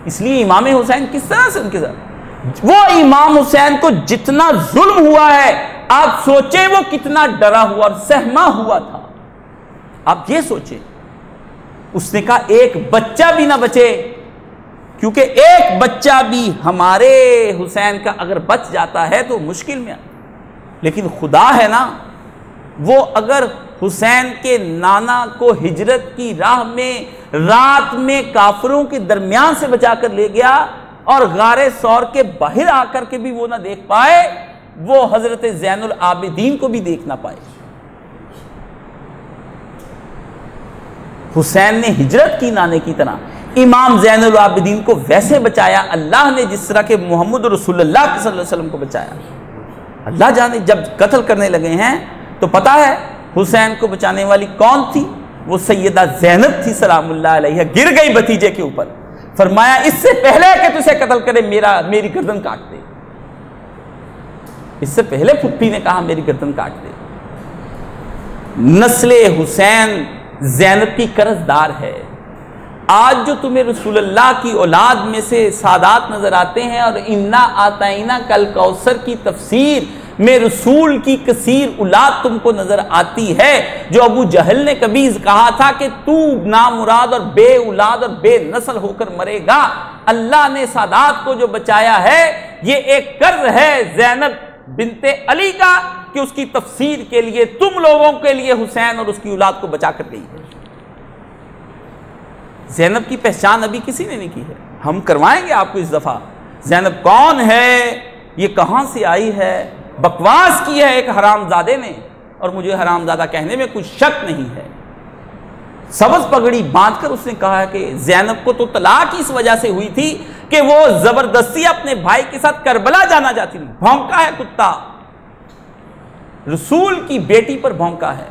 इसलिए इमाम हुसैन किस तरह से उनके साथ, वो इमाम हुसैन को जितना जुल्म हुआ है आप सोचें वो कितना डरा हुआ और सहमा हुआ था। आप ये सोचें, उसने कहा एक बच्चा भी ना बचे, क्योंकि एक बच्चा भी हमारे हुसैन का अगर बच जाता है तो मुश्किल में। लेकिन खुदा है ना, वो अगर हुसैन के नाना को हिजरत की राह में रात में काफिरों के दरमियान से बचाकर ले गया और गारे सौर के बाहर आकर के भी वो ना देख पाए, वो हजरत ज़ैनुल आबिदीन को भी देख ना पाए। हुसैन ने हिजरत की नाने की तरह इमाम ज़ैनुल आबिदीन को वैसे बचाया अल्लाह ने जिस तरह के मोहम्मद रसूलुल्लाह सल्लल्लाहु अलैहि वसल्लम को बचाया। अल्लाह जाने जब कत्ल करने लगे हैं तो पता है हुसैन को बचाने वाली कौन थी? वो सैयदा ज़ैनब थी सलामुल्लाह अलैहा। गिर गई भतीजे के ऊपर, फरमाया इससे पहले कि तुझे कत्ल करे मेरी गर्दन काट दे। इससे पहले फुप्पी ने कहा मेरी गर्दन काट दे। नस्ले हुसैन ज़ैनब की कर्जदार है। आज जो तुम्हें रसूलुल्लाह की औलाद में से सादात नजर आते हैं और इन्ना आताइना कल कौसर की तफसीर में रसूल की कसीर औलाद तुमको नजर आती है, जो अबू जहल ने कभी कहा था कि तू नामुराद और बे औलाद और बेनस्ल होकर मरेगा। अल्लाह ने सादात को जो बचाया है ये एक कर्ज है ज़ैनब बिनते अली का, कि उसकी तफसीर के लिए तुम लोगों के लिए हुसैन और उसकी औलाद को बचा कर गई है। ज़ैनब की पहचान अभी किसी ने नहीं की है, हम करवाएंगे आपको इस दफा। ज़ैनब कौन है, ये कहां से आई है, बकवास की है एक हरामजादे ने, और मुझे हरामजादा कहने में कुछ शक नहीं है। सब्ज़ पगड़ी बांधकर उसने कहा कि ज़ैनब को तो तलाक इस वजह से हुई थी कि वो जबरदस्ती अपने भाई के साथ करबला जाना चाहती थी। भौंका है कुत्ता, रसूल की बेटी पर भौंका है।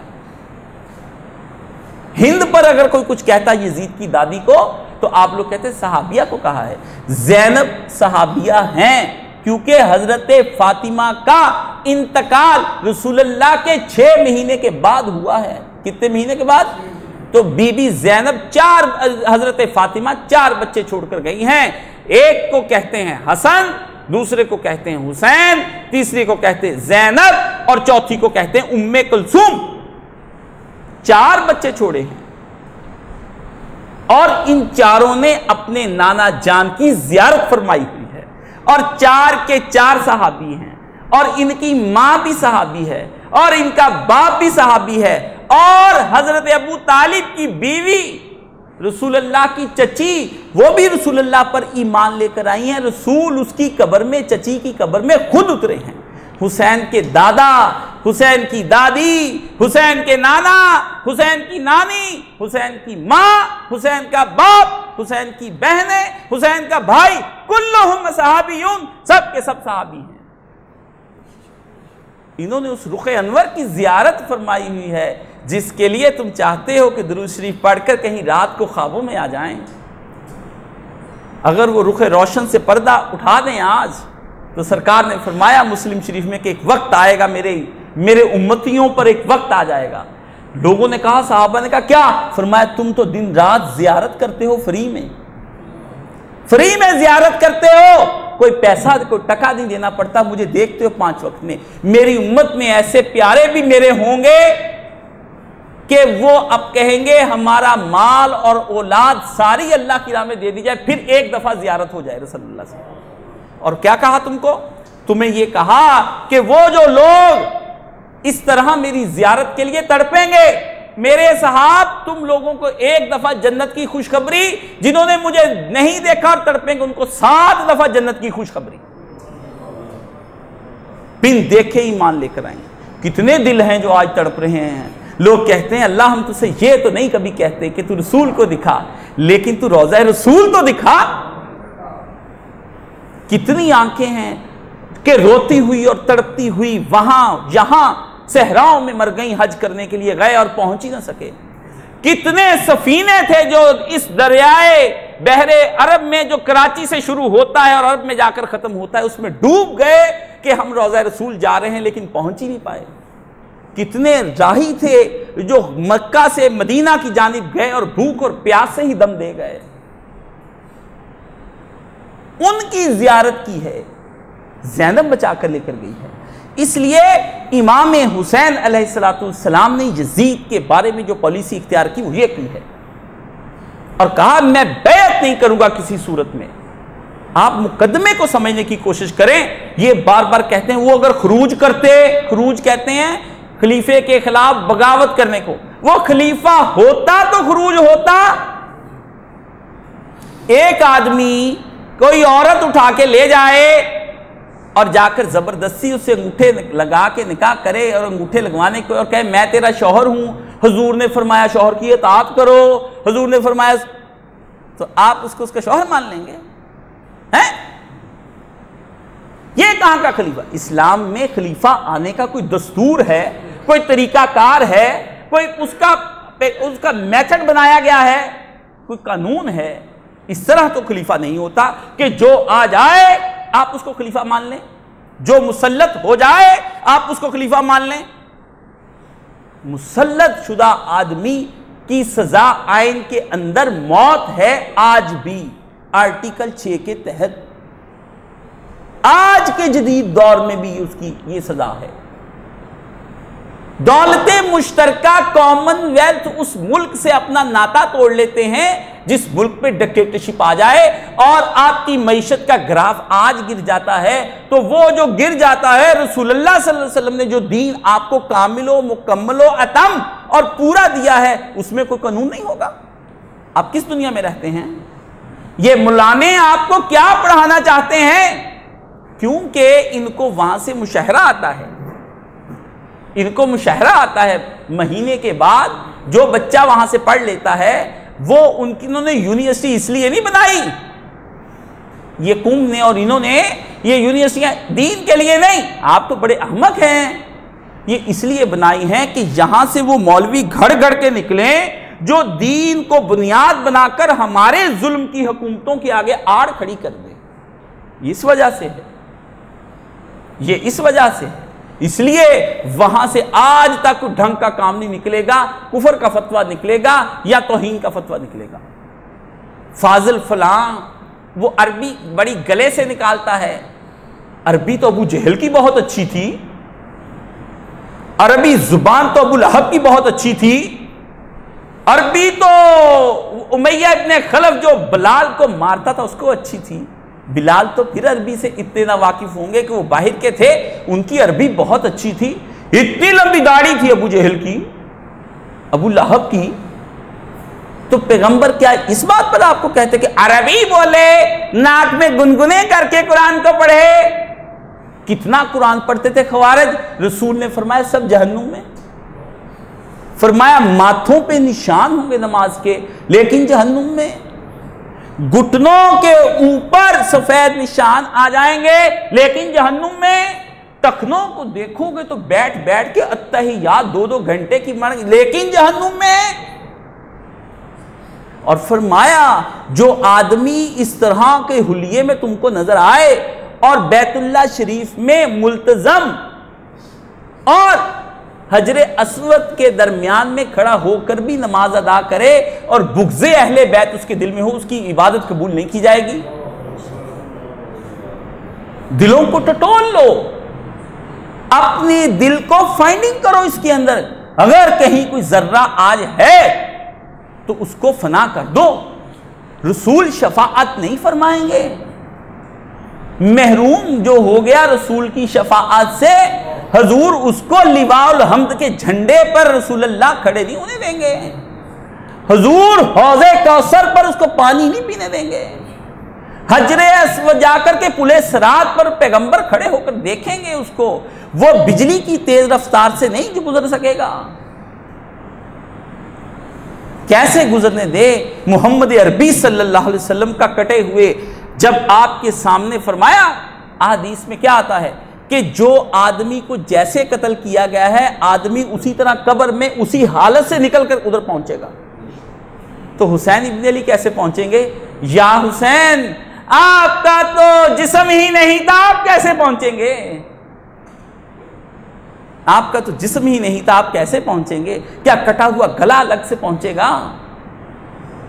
हिंद पर अगर कोई कुछ कहता यजीद की दादी को तो आप लोग कहते सहाबिया को कहा है। ज़ैनब सहाबिया हैं क्योंकि हजरत फातिमा का इंतकाल रसूलुल्लाह के 6 महीने के बाद हुआ है। कितने महीने के बाद? तो बीबी ज़ैनब हजरत फातिमा 4 बच्चे छोड़कर गई हैं। एक को कहते हैं हसन, दूसरे को कहते हैं हुसैन, तीसरी को कहते हैं ज़ैनब और चौथी को कहते हैं उम्मे कुलसूम। 4 बच्चे छोड़े हैं और इन चारों ने अपने नाना जान की ज़ियारत फरमाई हुई है और 4 के 4 सहाबी हैं और इनकी मां भी सहाबी है और इनका बाप भी सहाबी है और हजरत अबू तालिब की बीवी रसूलुल्लाह की चची वो भी रसूलुल्लाह पर ईमान लेकर आई हैं। रसूल उसकी कब्र में, चची की कब्र में खुद उतरे हैं। हुसैन के दादा, हुसैन की दादी, हुसैन के नाना, हुसैन की नानी, हुसैन की माँ, हुसैन का बाप, हुसैन की बहनें, हुसैन का भाई, कुल्लुहुम सहाबीयून, सब के सब सहाबी हैं। इन्होंने उस रुखे अनवर की जियारत फरमाई हुई है जिसके लिए तुम चाहते हो कि दुरूद शरीफ पढ़कर कहीं रात को ख्वाबों में आ जाएं। अगर वो रुखे रोशन से पर्दा उठा दें आज, तो सरकार ने फरमाया मुस्लिम शरीफ में कि एक वक्त आएगा, मेरे उम्मतियों पर एक वक्त आ जाएगा। लोगों ने कहा, साहबा ने कहा क्या? फरमाया तुम तो दिन रात जियारत करते हो, फ्री में जियारत करते हो, कोई पैसा कोई टका नहीं देना पड़ता, मुझे देखते हो 5 वक्त में। मेरी उम्मत में ऐसे प्यारे भी मेरे होंगे कि वो अब कहेंगे हमारा माल और औलाद सारी अल्लाह की राह में दे दी जाए, फिर एक दफा जियारत हो जाए रसूलुल्लाह से। और क्या कहा तुमको? तुम्हें ये कहा कि वो जो लोग इस तरह मेरी जियारत के लिए तड़पेंगे, मेरे साहब तुम लोगों को एक दफा जन्नत की खुशखबरी, जिन्होंने मुझे नहीं देखा और तड़पेंगे उनको 7 दफा जन्नत की खुशखबरी। बिन देखे ईमान लेकर आए। कितने दिल हैं जो आज तड़प रहे हैं। लोग कहते हैं अल्लाह हम तुझसे ये तो नहीं कभी कहते कि तू रसूल को दिखा, लेकिन तू रोज़ा रसूल तो दिखा। कितनी आंखें हैं कि रोती हुई और तड़पती हुई वहां यहां सहराओं में मर गई, हज करने के लिए गए और पहुंच ही ना सके। कितने सफीने थे जो इस दरियाए बहरे अरब में, जो कराची से शुरू होता है और अरब में जाकर खत्म होता है, उसमें डूब गए कि हम रोज़ा रसूल जा रहे हैं, लेकिन पहुंच ही नहीं पाए। कितने राही थे जो मक्का से मदीना की जानिब गए और भूख और प्यास से ही दम दे गए। उनकी जियारत की है, ज़ैनब बचा कर लेकर गई है। इसलिए इमाम हुसैन अलैहिस्सलाम ने यजीद के बारे में जो पॉलिसी इख्तियार की वो ये की है और कहा मैं बैत नहीं करूंगा किसी सूरत में। आप मुकदमे को समझने की कोशिश करें। ये बार बार कहते हैं वो अगर खरूज करते, खरूज कहते हैं खलीफे के खिलाफ बगावत करने को, वो खलीफा होता तो खरूज होता। एक आदमी कोई औरत उठा के ले जाए और जाकर जबरदस्ती उससे अंगूठे लगा के निकाह करे और अंगूठे लगवाने को और कहे मैं तेरा शौहर हूं, हुजूर ने फरमाया शौहर की इताअत करो, हुजूर ने फरमाया, तो आप उसको उसका शौहर मान लेंगे हैं? ये कहां का खलीफा? इस्लाम में खलीफा आने का कोई दस्तूर है, कोई तरीकाकार है, कोई उसका मेथड बनाया गया है, कोई कानून है। इस तरह तो खलीफा नहीं होता कि जो आ जाए आप उसको खलीफा मान लें, जो मुसल्लत हो जाए आप उसको खलीफा मान लें। मुसल्लत शुदा आदमी की सजा आइन के अंदर मौत है आज भी, आर्टिकल 6 के तहत। आज के जदीद दौर में भी उसकी ये सजा है। दौलते मुश्तरका कॉमनवेल्थ उस मुल्क से अपना नाता तोड़ लेते हैं जिस मुल्क पे डिक्टेटरशिप आ जाए और आपकी मईशत का ग्राफ आज गिर जाता है। तो वो जो गिर जाता है, रसूलुल्लाह सल्लल्लाहु अलैहि वसल्लम ने जो दीन आपको कामिलो मुकम्मलो अतम और पूरा दिया है, उसमें कोई कानून नहीं होगा। आप किस दुनिया में रहते हैं? ये मुलाने आपको क्या पढ़ाना चाहते हैं? क्योंकि इनको वहां से मुशाहरा आता है, इनको मुशाहरा आता है। महीने के बाद जो बच्चा वहां से पढ़ लेता है वो उन्होंने यूनिवर्सिटी इसलिए नहीं बनाई, ये कुम ने और इन्होंने ये यूनिवर्सिटियां दीन के लिए नहीं, आप तो बड़े अहमक हैं, ये इसलिए बनाई हैं कि यहां से वो मौलवी घड़ घड़ के निकले जो दीन को बुनियाद बनाकर हमारे जुल्म की हुकूमतों के आगे आड़ खड़ी कर दे। इस वजह से है, ये इस वजह से है। इसलिए वहां से आज तक ढंग का काम नहीं निकलेगा, कुफर का फतवा निकलेगा या तौहीन का फतवा निकलेगा। फाजिल फलां वो अरबी बड़ी गले से निकालता है। अरबी तो अबू जहल की बहुत अच्छी थी, अरबी जुबान तो अबू लहब की बहुत अच्छी थी, अरबी तो उमैया इब्ने खलफ जो बिलाल को मारता था उसको अच्छी थी। बिलाल तो फिर अरबी से इतने ना वाकिफ होंगे कि वो बाहिर के थे, उनकी अरबी बहुत अच्छी थी। इतनी लंबी दाढ़ी थी अबू जहल की, अबू लहब की। तो पैगंबर क्या इस बात पर आपको कहते कि अरबी बोले, नाक में गुनगुने करके कुरान को पढ़े? कितना कुरान पढ़ते थे खवारिज। रसूल ने फरमाया सब जहन्नुम में, फरमाया माथों पे निशान होंगे नमाज के लेकिन जहन्नुम में, घुटनों के ऊपर सफेद निशान आ जाएंगे लेकिन जहन्नुम में। तखनों को देखोगे तो बैठ बैठ के अत्तहियात 2-2 घंटे की मर, लेकिन जहन्नुम में। और फरमाया जो आदमी इस तरह के हुलिये में तुमको नजर आए और बैतुल्लाह शरीफ में मुल्तजम और हजरे अस्वद के दरमियान में खड़ा होकर भी नमाज अदा करे और बुग़्ज़े अहले बैत उसके दिल में हो, उसकी इबादत कबूल नहीं की जाएगी। दिलों को टटोल लो, अपने दिल को फाइंडिंग करो इसके अंदर। अगर कहीं कोई जर्रा आज है तो उसको फना कर दो। रसूल शफाअत नहीं फरमाएंगे। महरूम जो हो गया रसूल की शफाअत से, हजूर उसको लिवाउल हम्द के झंडे पर रसूलुल्लाह खड़े नहीं होने देंगे। हजूर हौज़े कौसर पर उसको पानी नहीं पीने देंगे। हजरे अस्वद जाकर के पुले सिरात पर पैगंबर खड़े होकर देखेंगे उसको, वो बिजली की तेज रफ्तार से नहीं गुजर सकेगा। कैसे गुजरने दे? मोहम्मद अरबी सल्लल्लाहु अलैहि वसल्लम का कटे हुए जब आपके सामने फरमाया, हदीस में क्या आता है कि जो आदमी को जैसे कत्ल किया गया है, आदमी उसी तरह कब्र में उसी हालत से निकलकर उधर पहुंचेगा। तो हुसैन इब्न अली कैसे पहुंचेंगे? या हुसैन, आपका तो जिस्म ही नहीं था, आप कैसे पहुंचेंगे? आपका तो जिस्म ही नहीं था, आप कैसे पहुंचेंगे? क्या कटा हुआ गला अलग से पहुंचेगा?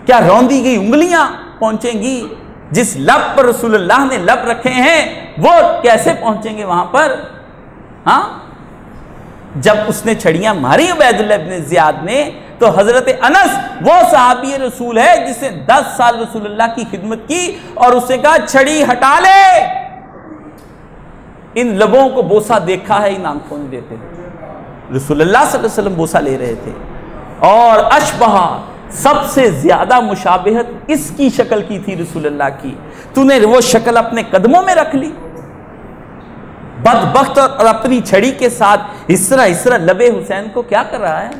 क्या रौंदी गई उंगलियां पहुंचेंगी? जिस लब पर रसूलुल्लाह ने लब रखे हैं वो कैसे पहुंचेंगे वहां पर? हाँ, जब उसने छड़ियां मारी उबैदुल्लाह इब्न ज़ियाद ने, तो हजरत अनस वो सहाबी रसूल है जिसने 10 साल रसूलुल्लाह की खिदमत की और उसने कहा छड़ी हटा ले, इन लबों को बोसा देखा है इन आंखों ने देते हैं। रसूलुल्लाह सल्लल्लाहु अलैहि वसल्लम बोसा ले रहे थे और अशबहा सबसे ज्यादा मुशाबिहत इसकी शक्ल की थी रसूलुल्लाह की। तूने वो शक्ल अपने कदमों में रख ली, बदबख्त, और अपनी छड़ी के साथ इसरा इसरा लबे हुसैन को क्या कर रहा है?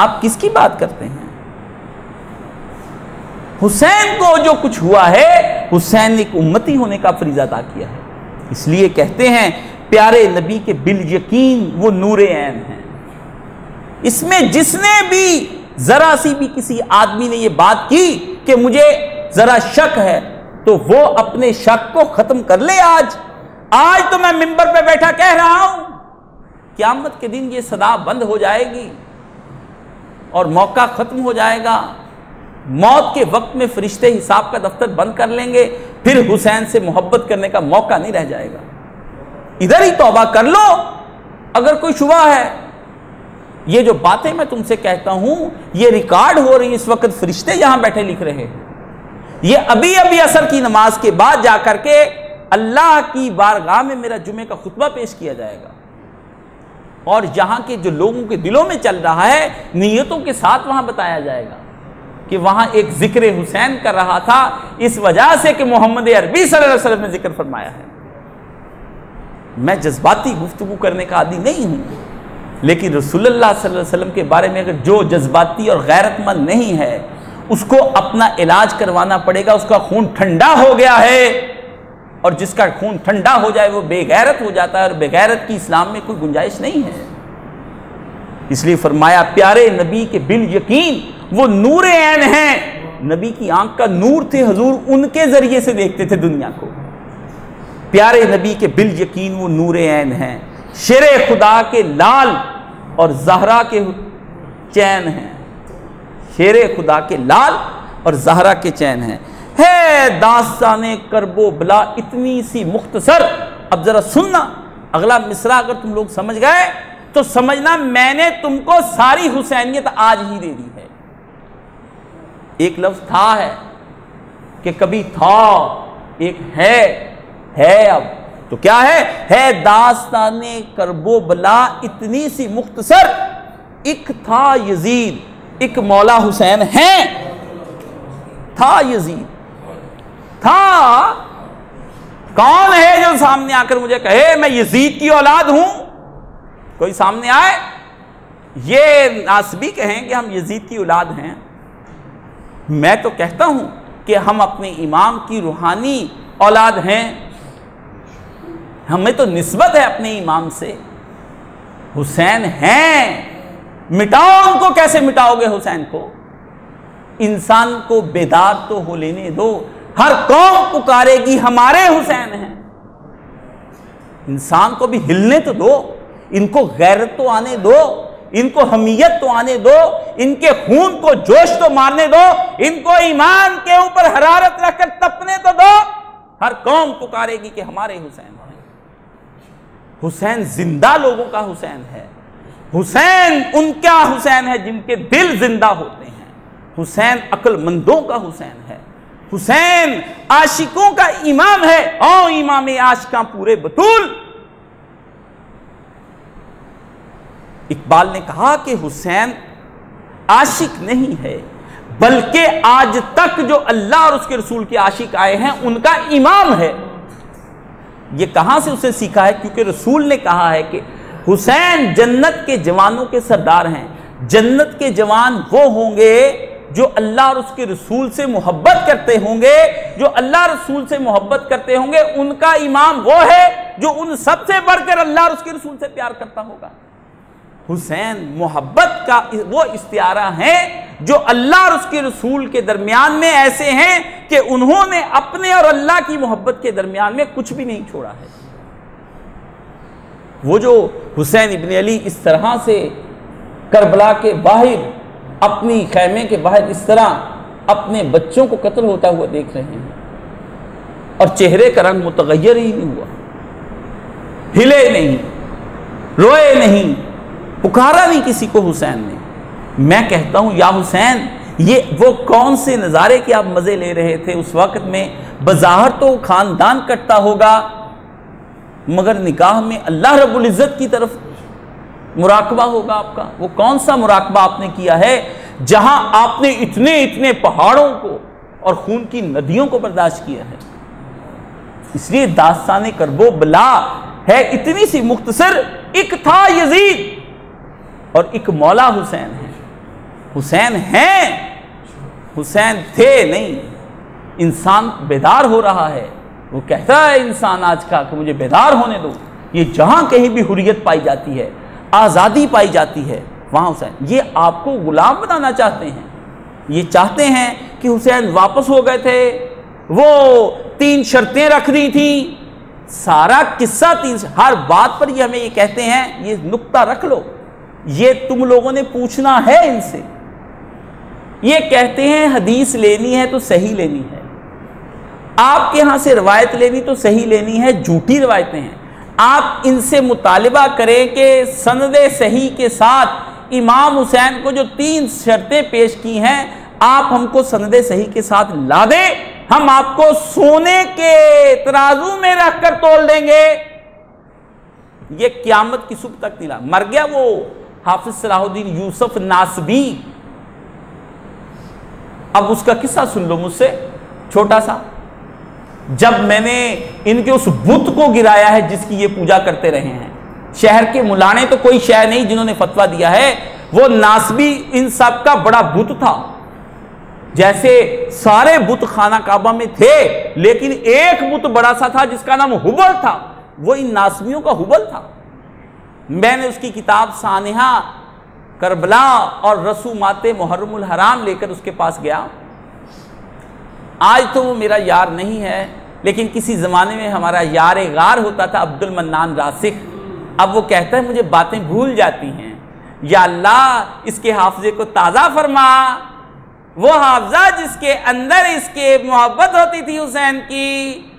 आप किसकी बात करते हैं? हुसैन को जो कुछ हुआ है, हुसैन ने एक उम्मती होने का फरीज़ा अदा किया है। इसलिए कहते हैं प्यारे नबी के बिल यकीन वो नूरे ऐन हैं। इसमें जिसने भी जरा सी भी किसी आदमी ने ये बात की कि मुझे जरा शक है, तो वो अपने शक को खत्म कर ले। आज तो मैं मिंबर पे बैठा कह रहा हूं, क़यामत के दिन ये सदा बंद हो जाएगी और मौका खत्म हो जाएगा। मौत के वक्त में फरिश्ते हिसाब का दफ्तर बंद कर लेंगे, फिर हुसैन से मोहब्बत करने का मौका नहीं रह जाएगा। इधर ही तौबा कर लो अगर कोई शुबा है। ये जो बातें मैं तुमसे कहता हूं ये रिकॉर्ड हो रही है, इस वक्त फरिश्ते यहां बैठे लिख रहे हैं। ये अभी अभी असर की नमाज के बाद जाकर के अल्लाह की बारगाह में मेरा जुमे का खुतबा पेश किया जाएगा और यहां के जो लोगों के दिलों में चल रहा है नीयतों के साथ वहां बताया जाएगा कि वहां एक जिक्र हुसैन कर रहा था इस वजह से कि मोहम्मद अरबी सल्लल्लाहु अलैहि वसल्लम ने जिक्र फरमाया है। मैं जज्बाती गुफ्तगू करने का आदी नहीं हूं, लेकिन रसूलुल्लाह सल्लल्लाहु अलैहि वसल्लम के बारे में अगर जो जज्बाती और गैरतमंद नहीं है उसको अपना इलाज करवाना पड़ेगा। उसका खून ठंडा हो गया है और जिसका खून ठंडा हो जाए वो बेगैरत हो जाता है और बेगैरत की इस्लाम में कोई गुंजाइश नहीं है। इसलिए फरमाया प्यारे नबी के बिल यकीन वो नूर ऐन हैं। नबी की आंख का नूर थे, हुजूर उनके जरिए से देखते थे दुनिया को। प्यारे नबी के बिल यकीन वो नूर ऐन हैं, शेरे खुदा के लाल और जहरा के चैन हैं। शेरे खुदा के लाल और जहरा के चैन हैं। है दास्ताने करबो बला इतनी सी मुख्तसर। अब जरा सुनना, अगला मिसरा अगर तुम लोग समझ गए तो समझना मैंने तुमको सारी हुसैनियत आज ही दे दी है। एक लफ्ज था है कि कभी था, एक है अब तो क्या है दास्ताने करबो बला इतनी सी मुख्तसर। एक था यजीद, एक मौला हुसैन है। था यजीद, था। कौन है जो सामने आकर मुझे कहे मैं यजीद की औलाद हूं? कोई सामने आए ये नासबी कहें कि हम यजीद की औलाद हैं। मैं तो कहता हूं कि हम अपने इमाम की रूहानी औलाद हैं। हमें तो निस्बत है अपने इमाम से। हुसैन हैं, मिटाओ उनको। कैसे मिटाओगे हुसैन को? इंसान को बेदार तो हो लेने दो। हर कौम पुकारेगी हमारे हुसैन हैं। इंसान को भी हिलने तो दो, इनको गैरत तो आने दो, इनको हमीयत तो आने दो, इनके खून को जोश तो मारने दो, इनको ईमान के ऊपर हरारत रखकर तपने तो दो। हर कौम पुकारेगी कि हमारे हुसैन हैं। हुसैन जिंदा लोगों का हुसैन है। हुसैन उनका हुसैन है जिनके दिल जिंदा होते हैं। हुसैन अक्लमंदों का हुसैन है। हुसैन आशिकों का इमाम है। ओ इमाम आशिका पूरे बतूल। इकबाल ने कहा कि हुसैन आशिक नहीं है बल्कि आज तक जो अल्लाह और उसके रसूल के आशिक आए हैं उनका इमाम है। ये कहां से उसे सीखा है? क्योंकि रसूल ने कहा है कि हुसैन जन्नत के जवानों के सरदार हैं। जन्नत के जवान वो होंगे जो अल्लाह और उसके रसूल से मोहब्बत करते होंगे, जो अल्लाह रसूल से मोहब्बत करते होंगे, उनका इमाम वो है जो उन सबसे बढ़कर अल्लाह और उसके रसूल से प्यार करता होगा। हुसैन मोहब्बत का वो इस्तिआरा है जो अल्लाह और उसके रसूल के दरमियान में ऐसे हैं कि उन्होंने अपने और अल्लाह की मोहब्बत के दरमियान में कुछ भी नहीं छोड़ा है। वो जो हुसैन इब्न अली इस तरह से करबला के बाहर, अपनी खैमे के बाहर इस तरह अपने बच्चों को कत्ल होता हुआ देख रहे हैं और चेहरे का रंग मुतगय्यर ही नहीं हुआ, हिले नहीं, रोए नहीं, पुकारा नहीं किसी को हुसैन ने। मैं कहता हूं या हुसैन, ये वो कौन से नज़ारे के आप मज़े ले रहे थे उस वक्त में? बज़ाहिर तो खानदान कटता होगा, मगर निकाह में अल्लाह रब्बुल इज़्ज़त की तरफ मुराकबा होगा आपका। वो कौन सा मुराकबा आपने किया है जहां आपने इतने इतने पहाड़ों को और खून की नदियों को बर्दाश्त किया है? इसलिए दास्तान करबो बला है इतनी सी मुख्तसर। एक था यजीद और एक मौला हुसैन है। हुसैन हैं, हुसैन थे नहीं। इंसान बेदार हो रहा है, वो कहता है इंसान आज का कि मुझे बेदार होने दो। ये जहां कहीं भी हुर्रियत पाई जाती है, आज़ादी पाई जाती है, वहां हुसैन। ये आपको गुलाम बनाना चाहते हैं। ये चाहते हैं कि हुसैन वापस हो गए थे, वो 3 शर्तें रख दी थी, सारा किस्सा 3, हर बात पर ये हमें ये कहते हैं, ये नुक्ता रख लो, ये तुम लोगों ने पूछना है इनसे। ये कहते हैं हदीस लेनी है तो सही लेनी है, आपके यहां से रवायत लेनी तो सही लेनी है, झूठी रवायतें हैं। आप इनसे मुतालिबा करें कि सनदे सही के साथ इमाम हुसैन को जो 3 शर्तें पेश की हैं, आप हमको सनदे सही के साथ ला दें, हम आपको सोने के तराजू में रखकर तोल देंगे। ये क़यामत की सुबह तक निला। मर गया वो हाफिज सलाहुद्दीन यूसुफ नासबी। अब उसका किस्सा सुन लो मुझसे, छोटा सा। जब मैंने इनके उस बुत को गिराया है जिसकी ये पूजा करते रहे हैं, शहर के मुलाने तो कोई शहर नहीं जिन्होंने फतवा दिया है, वो नासबी इन सब का बड़ा बुत था। जैसे सारे बुत खाना काबा में थे, लेकिन एक बुत बड़ा सा था जिसका नाम हुबल था, वो इन नासबियों का हुबल था। मैंने उसकी किताब सानिहा करबला और रसूमाते मुहर्रमुल हराम लेकर उसके पास गया। आज तो वो मेरा यार नहीं है, लेकिन किसी ज़माने में हमारा यार गार होता था, अब्दुल मन्नान रासिक। अब वो कहता है मुझे बातें भूल जाती हैं, या अल्लाह इसके हाफजे को ताज़ा फरमा, वो हाफजा जिसके अंदर इसके मोहब्बत होती थी हुसैन की,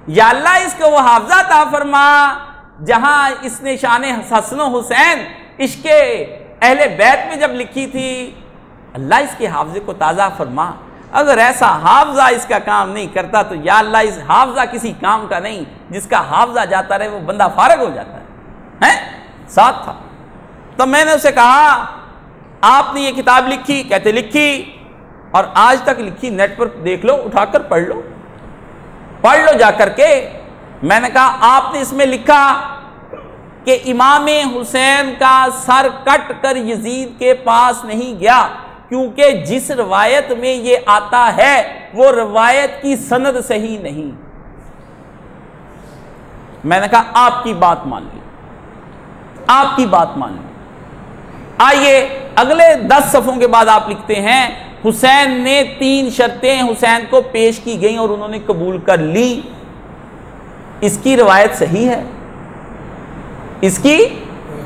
या अल्लाह इसको वो हाफजा ता फरमा जहां इसने शान हसन हुसैन इसके अहले बैत में जब लिखी थी। अल्लाह इसके हाफजे को ताज़ा फरमा। अगर ऐसा हाफजा इसका काम नहीं करता तो या अल्लाह इस हाफजा किसी काम का नहीं, जिसका हाफजा जाता रहे वो बंदा फारग हो जाता है? साथ था। तो मैंने उसे कहा आपने ये किताब लिखी? कहते लिखी, और आज तक लिखी, नेट पर देख लो, उठाकर पढ़ लो जाकर के। मैंने कहा आपने इसमें लिखा कि इमाम हुसैन का सर कट कर यजीद के पास नहीं गया, क्योंकि जिस रवायत में ये आता है वो रवायत की सनद सही नहीं। मैंने कहा आपकी बात मान ली, आपकी बात मान ली। आइए अगले 10 सफ़ों के बाद आप लिखते हैं हुसैन ने 3 शर्तें हुसैन को पेश की गई और उन्होंने कबूल कर ली। इसकी रवायत सही है, इसकी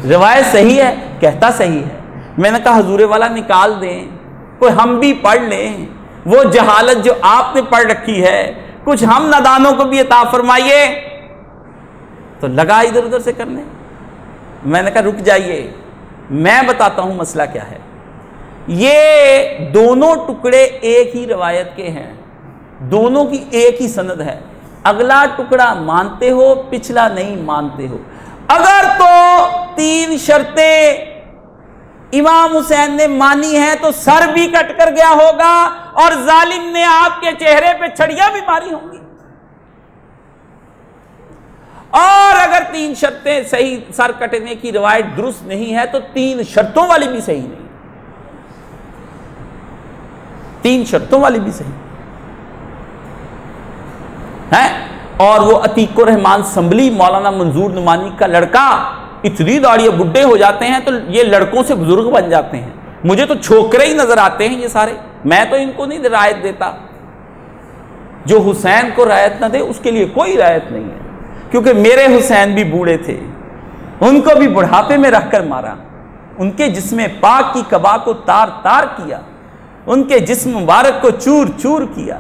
रवायत सही है? कहता सही है। मैंने कहा हजूरे वाला निकाल दें, कोई हम भी पढ़ लें, वो जहालत जो आपने पढ़ रखी है कुछ हम नादानों को भी अता फरमाइए। तो लगा इधर उधर से करने। मैंने कहा रुक जाइए, मैं बताता हूं मसला क्या है। ये दोनों टुकड़े एक ही रवायत के हैं, दोनों की एक ही सनद है। अगला टुकड़ा मानते हो, पिछला नहीं मानते हो। अगर तो 3 शर्तें इमाम हुसैन ने मानी है तो सर भी कट कर गया होगा और जालिम ने आपके चेहरे पे छड़ियां भी मारी होंगी। तीन शर्तें सही सर कटने की रिवायत दुरुस्त नहीं है तो तीन शर्तों वाली भी सही नहीं, तीन शर्तों वाली भी सही है। और वो अतीकुर रहमान संभली मौलाना मंजूर नुमानी का लड़का, इतनी दाढ़ी बुड्ढे हो जाते हैं तो ये लड़कों से बुजुर्ग बन जाते हैं। मुझे तो छोकरे ही नजर आते हैं ये सारे, मैं तो इनको नहीं रियायत देता। जो हुसैन को रियायत न दे उसके लिए कोई रियायत नहीं है, क्योंकि मेरे हुसैन भी बूढ़े थे, उनको भी बुढ़ापे में रखकर मारा, उनके जिस्म पाक की कबा को तार तार किया, उनके जिस्म मुबारक को चूर चूर किया,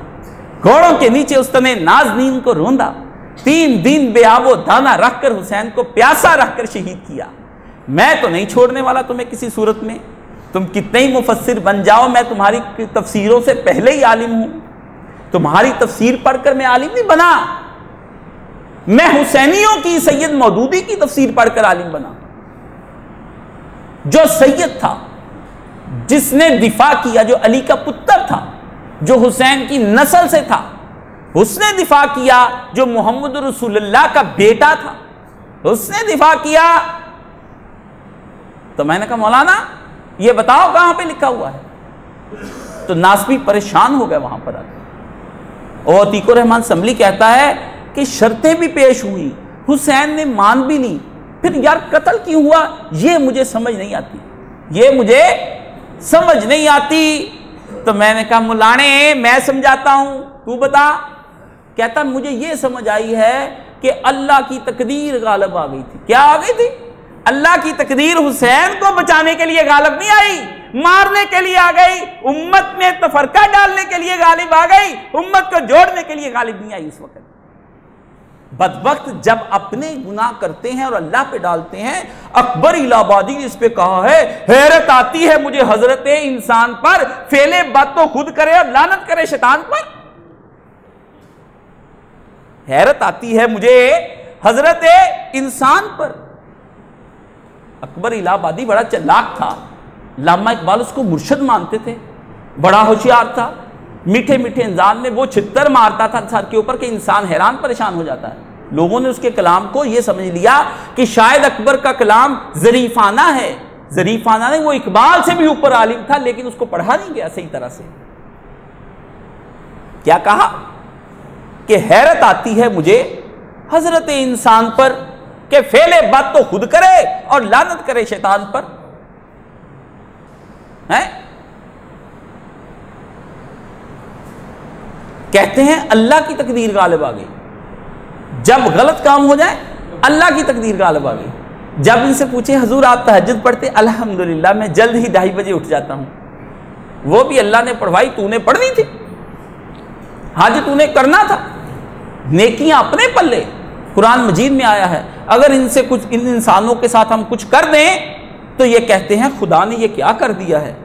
घोड़ों के नीचे उस्तने नाज़नीन को रोंदा, 3 दिन बेआबो दाना रखकर हुसैन को प्यासा रखकर शहीद किया। मैं तो नहीं छोड़ने वाला तुम्हें किसी सूरत में, तुम कितने ही मुफस्सिर बन जाओ, मैं तुम्हारी तफसीरों से पहले ही आलिम हूं। तुम्हारी तफसीर पढ़कर मैं आलिम नहीं बना, मैं हुसैनियों की सैयद मौदूदी की तफसीर पढ़कर आलिम बना। जो सैयद था, जिसने दिफा किया, जो अली का पुत्र था, जो हुसैन की नस्ल से था, उसने दिफा किया। जो मोहम्मद रसूलुल्लाह का बेटा था, उसने दिफा किया। तो मैंने कहा मौलाना ये बताओ कहां पे लिखा हुआ है? तो नासबी परेशान हो गए वहां पर आकर। और अतीकुर रहमान संभली कहता है कि शर्तें भी पेश हुई, हुसैन ने मान भी ली, फिर यार कत्ल क्यों हुआ ये मुझे समझ नहीं आती, ये मुझे समझ नहीं आती। तो मैंने कहा मुलाने मैं समझाता हूं, तू बता। कहता मुझे ये समझ आई है कि अल्लाह की तकदीर गालिब आ गई थी। क्या आ गई थी? अल्लाह की तकदीर हुसैन को बचाने के लिए गालिब नहीं आई, मारने के लिए आ गई, उम्मत में तफरका डालने के लिए गालिब आ गई, उम्मत को जोड़ने के लिए गालिब नहीं आई। इस वक्त बदबख्त जब अपने गुनाह करते हैं और अल्लाह पे डालते हैं। अकबर इलाहाबादी ने इस पे कहा है, हैरत आती है मुझे हजरत इंसान पर, फेले बात तो खुद करे और लानत करे शैतान पर। हैरत आती है मुझे हजरत इंसान पर। अकबर इलाहाबादी बड़ा चालाक था, अल्लामा इकबाल उसको मुर्शद मानते थे, बड़ा होशियार था। मीठे मीठे अंदाज में वो छित्तर मारता था सर के ऊपर कि इंसान हैरान परेशान हो जाता है। लोगों ने उसके कलाम को ये समझ लिया कि शायद अकबर का कलाम जरीफाना है। जरीफाना नहीं, वो इकबाल से भी ऊपर आलिम था, लेकिन उसको पढ़ा नहीं गया सही तरह से। क्या कहा कि हैरत आती है मुझे हजरत इंसान पर कि फेले बात तो खुद करे और लानत करे शैतान पर। है कहते हैं अल्लाह की तकदीर गालिब आ गई। जब गलत काम हो जाए अल्लाह की तकदीर गालिब आ गई। जब इनसे पूछे हुजूर आप तहज्जुद पढ़ते? अल्हम्दुलिल्लाह मैं जल्द ही 2:30 बजे उठ जाता हूं। वो भी अल्लाह ने पढ़वाई, तूने पढ़नी थी, हाजी तूने करना था। नेकियां अपने पल्ले, कुरान मजीद में आया है। अगर इनसे कुछ, इन इंसानों के साथ हम कुछ कर दें तो ये कहते हैं खुदा ने ये क्या कर दिया है।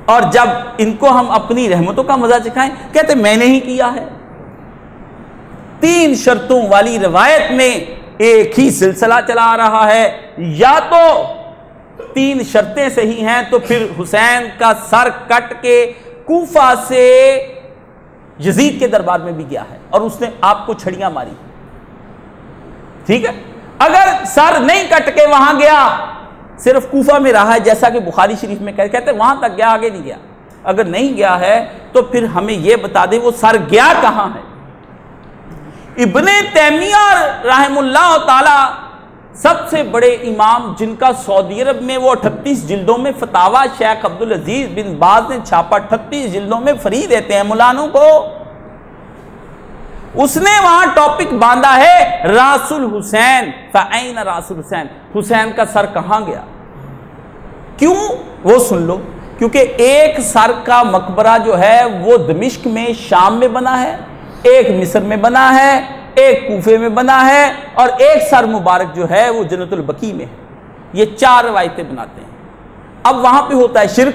और जब इनको हम अपनी रहमतों का मजा चखाएं, कहते मैंने ही किया है। 3 शर्तों वाली रिवायत में एक ही सिलसिला चला रहा है। या तो 3 शर्तें सही हैं तो फिर हुसैन का सर कट के कूफा से यजीद के दरबार में भी गया है और उसने आपको छड़ियां मारी, ठीक है। अगर सर नहीं कट के वहां गया, सिर्फ कूफा में रहा है, जैसा कि बुखारी शरीफ में कहते वहां तक गया, आगे नहीं गया। अगर नहीं गया है तो फिर हमें यह बता दे वो सर गया कहां है। इब्ने तैमिया रहमुल्लाह ताला सबसे बड़े इमाम, जिनका सऊदी अरब में वो 38 जिल्दों में फतावा शेख अब्दुल अजीज बिन बाज ने छापा, 38 जिल्दों में फ्री देते हैं मुलानों को। उसने वहां टॉपिक बांधा है रासुल हुसैन, फ़अैन रासुल हुसैन, हुसैन का सर कहां गया। क्यों? वो सुन लो। क्योंकि एक सर का मकबरा जो है वो दमिश्क में शाम में बना है, एक मिस्र में बना है, एक कूफे में बना है, और एक सर मुबारक जो है वो जन्नतुल बकी में है। ये 4 रवायतें बनाते हैं। अब वहां पे होता है शिरक,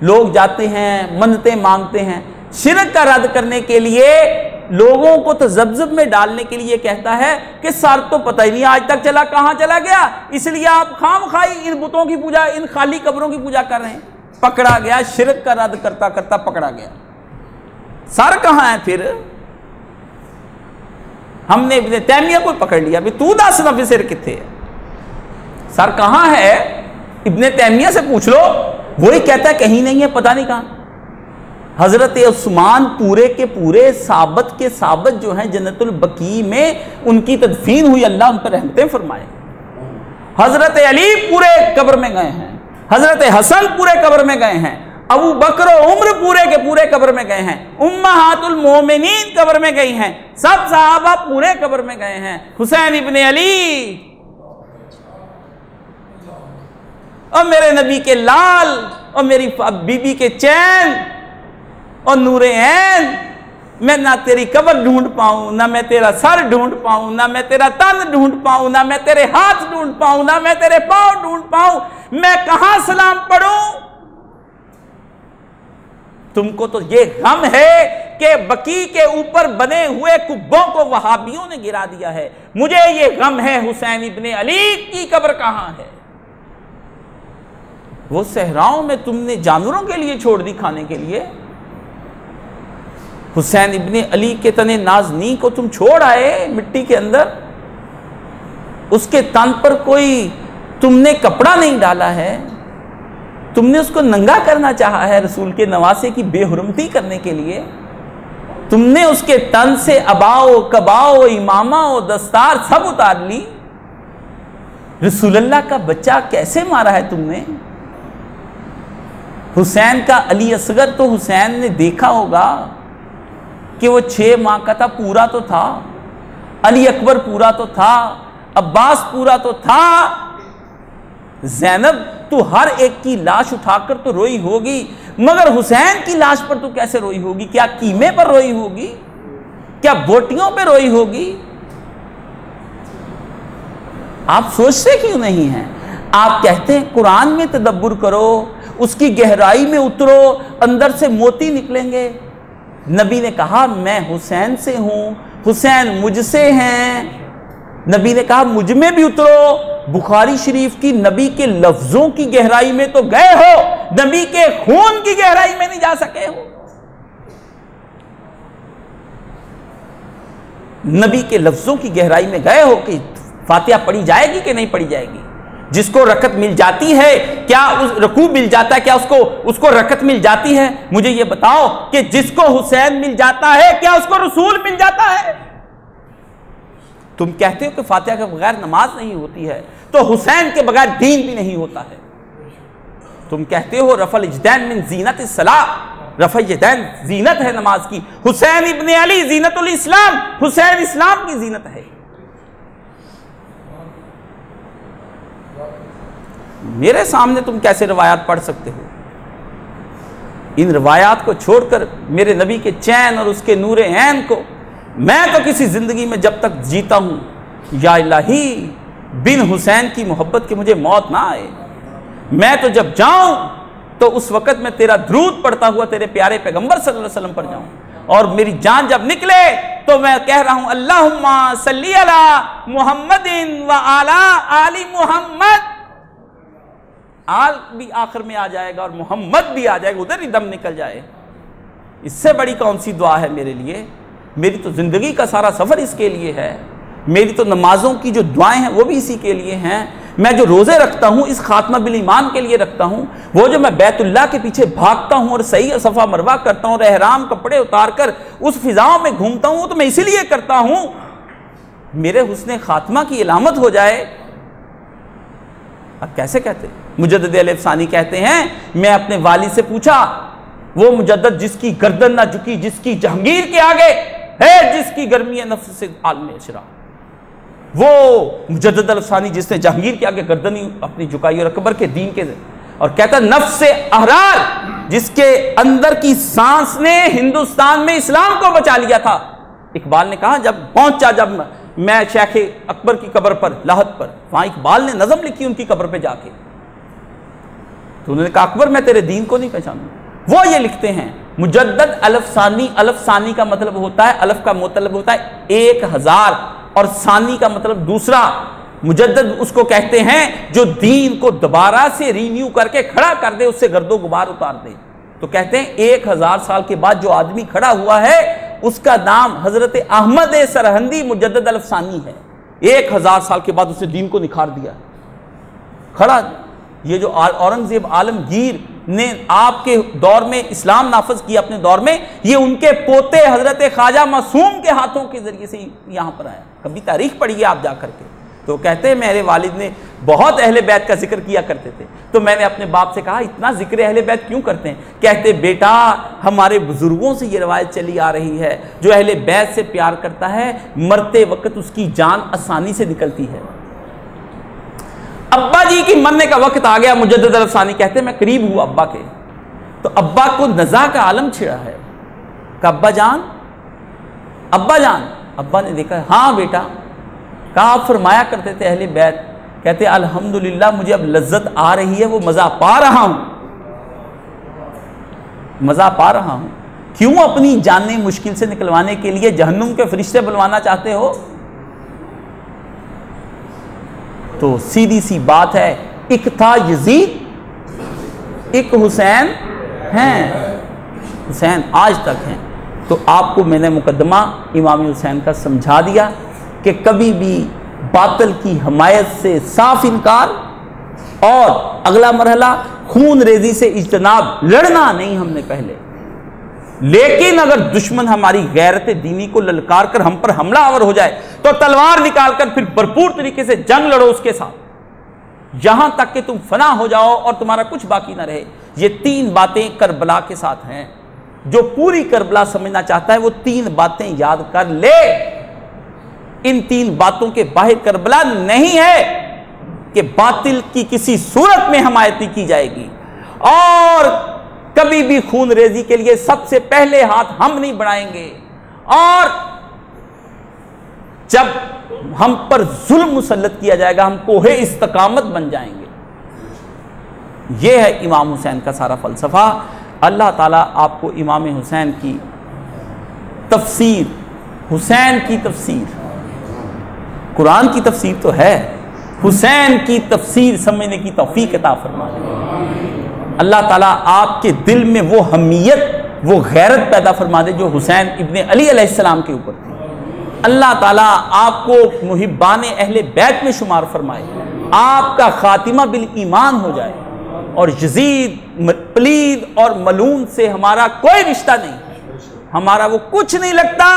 लोग जाते हैं मन्नतें मांगते हैं। शिरक का रद्द करने के लिए, लोगों को तजब्जुब में डालने के लिए कहता है कि सर तो पता ही नहीं आज तक चला, कहां चला गया, इसलिए आप खामखाई इन बुतों की पूजा, इन खाली कब्रों की पूजा कर रहे हैं। पकड़ा गया, शिरक का रद्द करता करता पकड़ा गया। सर कहां है फिर? हमने इब्ने तैमिया को पकड़ लिया, भी तू दस नफी सिर किथे सर कहाँ है? इब्ने तैमिया से पूछ लो, वही कहता है कहीं नहीं है, पता नहीं कहाँ। हजरत उस्मान पूरे के पूरे साबत के साबत जो हैं जन्नतुल बकी में उनकी तदफीन हुई, अल्लाह उन पर रहमतें फरमाए। हजरत अली पूरे कब्र में गए हैं, हजरत हसन पूरे कब्र में गए हैं, अबू बकर उम्र पूरे के पूरे कब्र में गए हैं, उम्महातुल मोमिनीन कब्र में गई हैं, सब सहाबा पूरे कब्र में गए हैं। हुसैन इब्ने अली और मेरे नबी के लाल और मेरी बीबी के चैन और नूरे ऐन, मैं ना तेरी कब्र ढूंढ पाऊं, ना मैं तेरा सर ढूंढ पाऊं, ना मैं तेरा तन ढूंढ पाऊं, ना मैं तेरे हाथ ढूंढ पाऊं, ना मैं तेरे पांव ढूंढ पाऊं, मैं कहां सलाम पढ़ूं? तुमको तो ये गम है कि बकी के ऊपर बने हुए कुब्बों को वहाबियों ने गिरा दिया है, मुझे ये गम है हुसैन इब्ने अली की कब्र कहां है? वो सहराओं में तुमने जानवरों के लिए छोड़ दी खाने के लिए। हुसैन इब्ने अली के तने नाज़नी को तुम छोड़ आए मिट्टी के अंदर, उसके तन पर कोई तुमने कपड़ा नहीं डाला है, तुमने उसको नंगा करना चाहा है रसूल के नवासे की बेहुरमती करने के लिए। तुमने उसके तन से अबाओ कबाओ इमामा दस्तार सब उतार ली। रसूलुल्लाह का बच्चा कैसे मारा है तुमने? हुसैन का अली असगर तो हुसैन ने देखा होगा कि वो 6 माह का था, पूरा तो था, अली अकबर पूरा तो था, अब्बास पूरा तो था। ज़ैनब तू हर एक की लाश उठाकर तो रोई होगी, मगर हुसैन की लाश पर तू कैसे रोई होगी? क्या कीमे पर रोई होगी? क्या बोटियों पे रोई होगी? आप सोचते क्यों नहीं हैं? आप कहते हैं कुरान में तदब्बुर करो, उसकी गहराई में उतरो, अंदर से मोती निकलेंगे। नबी ने कहा मैं हुसैन से हूं, हुसैन मुझसे हैं। नबी ने कहा मुझ में भी उतरो। बुखारी शरीफ की नबी के लफ्जों की गहराई में तो गए हो, नबी के खून की गहराई में नहीं जा सके हो। नबी के लफ्जों की गहराई में गए हो कि फातिहा पढ़ी जाएगी कि नहीं पढ़ी जाएगी। जिसको रकत मिल जाती है, क्या उस रकू मिल जाता है, क्या उसको रकत मिल जाती है? मुझे ये बताओ कि जिसको हुसैन मिल जाता है, क्या उसको रसूल मिल जाता है? तुम कहते हो कि फातिहा के बगैर नमाज नहीं होती है, तो हुसैन के बगैर दीन भी नहीं होता है। तुम कहते हो रफल इजदैन मिन जीनत सलाह, रफल इजदैन जीनत है नमाज की। हुसैन इब्ने अली जीनतुल इस्लाम, हुसैन इस्लाम की जीनत है। मेरे सामने तुम कैसे रवायात पढ़ सकते हो? इन रवायात को छोड़कर मेरे नबी के चैन और उसके नूरे ऐन को मैं तो किसी जिंदगी में जब तक जीता हूं, या इलाही बिन हुसैन की मोहब्बत के मुझे मौत ना आए। मैं तो जब जाऊं तो उस वक़्त मैं तेरा दरूद पढ़ता हुआ तेरे प्यारे पैगंबर सल्लल्लाहु अलैहि वसल्लम पर जाऊं, और मेरी जान जब निकले तो मैं कह रहा हूं अल्लाहुम्मा सल्ली अला मुहम्मदिन व आला आली मुहम्मद। आल भी आखिर में आ जाएगा और मोहम्मद भी आ जाएगा, उधर ही दम निकल जाए। इससे बड़ी कौन सी दुआ है मेरे लिए? मेरी तो जिंदगी का सारा सफर इसके लिए है। मेरी तो नमाजों की जो दुआएं हैं वो भी इसी के लिए हैं। मैं जो रोजे रखता हूँ इस खात्मा बिल ईमान के लिए रखता हूँ। वो जो मैं बैतुल्लाह के पीछे भागता हूँ और सही और सफ़ा मरवा करता हूँ और एहराम कपड़े उतार कर उस फिजाओं में घूमता हूँ, तो मैं इसीलिए करता हूँ मेरे हुस्ने खात्मा की इलामत हो जाए। अब कैसे कहते? मुजद्दिद अल-अफ़सानी कहते हैं मैं अपने वाली से पूछा, वो मुजद्दिद जिसकी गर्दन ना झुकी, जिसकी जहांगीर के आगे है, जिसकी गर्मी नफ्स से आलम इशरा, वो मुजद्दिद अल-अफ़सानी जिसने जहांगीर के आगे गर्दन ही अपनी झुकाई और अकबर के दीन के, और कहता नफ्स से अहरार जिसके अंदर की सांस ने हिंदुस्तान में इस्लाम को बचा लिया था। इकबाल ने कहा जब पहुंचा, जब मैं शेख अकबर की कब्र पर लाहौर पर, वहां इकबाल ने नज़म लिखी उनकी कब्र पे जाके, तो उन्होंने कहा अकबर मैं तेरे दीन को नहीं पहचानूं। वो ये लिखते हैं मुजद्दिद अल-अफ़सानी, अल-अफ़सानी का मतलब होता है, अलफ का मतलब होता है 1000 और सानी का मतलब दूसरा। मुजद्दिद उसको कहते हैं जो दीन को दोबारा से रीन्यू करके खड़ा कर दे, उससे गर्दो गुबार उतार दे। तो कहते हैं 1000 साल के बाद जो आदमी खड़ा हुआ है उसका नाम हजरत अहमद सरहंदी मुजद्दद अल-अफ़सानी है। 1000 साल के बाद उसने दीन को निखार दिया। खड़ा ये जो औरंगजेब आलमगीर ने आपके दौर में इस्लाम नाफज किया अपने दौर में, ये उनके पोते हजरत ख्वाजा मासूम के हाथों के जरिए से यहाँ पर आया। कभी तारीख पढ़िए आप जा करके, तो कहते हैं मेरे वालिद ने बहुत अहले बैत का जिक्र किया करते थे। तो मैंने अपने बाप से कहा इतना जिक्र अहले बैत क्यों करते हैं? कहते बेटा हमारे बुजुर्गों से ये रवायत चली आ रही है, जो अहले बैत से प्यार करता है मरते वक्त उसकी जान आसानी से निकलती है। अब्बा जी की मरने का वक्त आ गया। मुजद्दद अल-अफ़सानी कहते हैं मैं करीब हूं अब्बा के, तो अब्बा को नज़ा का आलम छिड़ा है। कहा अब्बा जान, अब्बा जान। अब्बा ने देखा हाँ बेटा। कहा आप फरमाया करते थे अहले बैत। कहते अल्हम्दुलिल्लाह मुझे अब लज्जत आ रही है, वो मजा पा रहा हूं, मजा पा रहा हूं। क्यों अपनी जानें मुश्किल से निकलवाने के लिए जहन्नुम के फरिश्ते बुलवाना चाहते हो? तो सीधी सी बात है, एक था यजीद, एक हुसैन हैं, हुसैन आज तक हैं। तो आपको मैंने मुकदमा इमाम हुसैन का समझा दिया कि कभी भी बातिल की हमायत से साफ इनकार, और अगला मरहला खून रेजी से इज्तनाब, लड़ना नहीं हमने पहले, लेकिन अगर दुश्मन हमारी गैरत दीनी को ललकार कर हम पर हमलावर हो जाए तो तलवार निकालकर फिर भरपूर तरीके से जंग लड़ो उसके साथ, यहां तक कि तुम फना हो जाओ और तुम्हारा कुछ बाकी ना रहे। ये 3 बातें करबला के साथ हैं। जो पूरी करबला समझना चाहता है वो 3 बातें याद कर ले। इन 3 बातों के बाहर करबला नहीं है कि बातिल की किसी सूरत में हमायत की जाएगी, और कभी भी खून रेजी के लिए सबसे पहले हाथ हम नहीं बढ़ाएंगे, और जब हम पर जुल्म मुसल्लत किया जाएगा हम कोहे इस्तकामत बन जाएंगे। यह है इमाम हुसैन का सारा फलसफा। अल्लाह ताला आपको इमाम हुसैन की तफसीर, हुसैन की तफसीर, कुरान की तफसीर तो है, हुसैन की तफसीर समझने की तौफीक अता फरमाए। अल्लाह ताला आपके दिल में वो हमीयत, वो गैरत पैदा फरमा दे जो हुसैन इब्ने अली अलैहिस्सलाम के ऊपर थी। अल्लाह ताला आपको मुहिब्बाने अहले बैत में शुमार फरमाए, आपका खातिमा बिल ईमान हो जाए, और यजीद, प्लीद और मलून से हमारा कोई रिश्ता नहीं, हमारा वो कुछ नहीं लगता।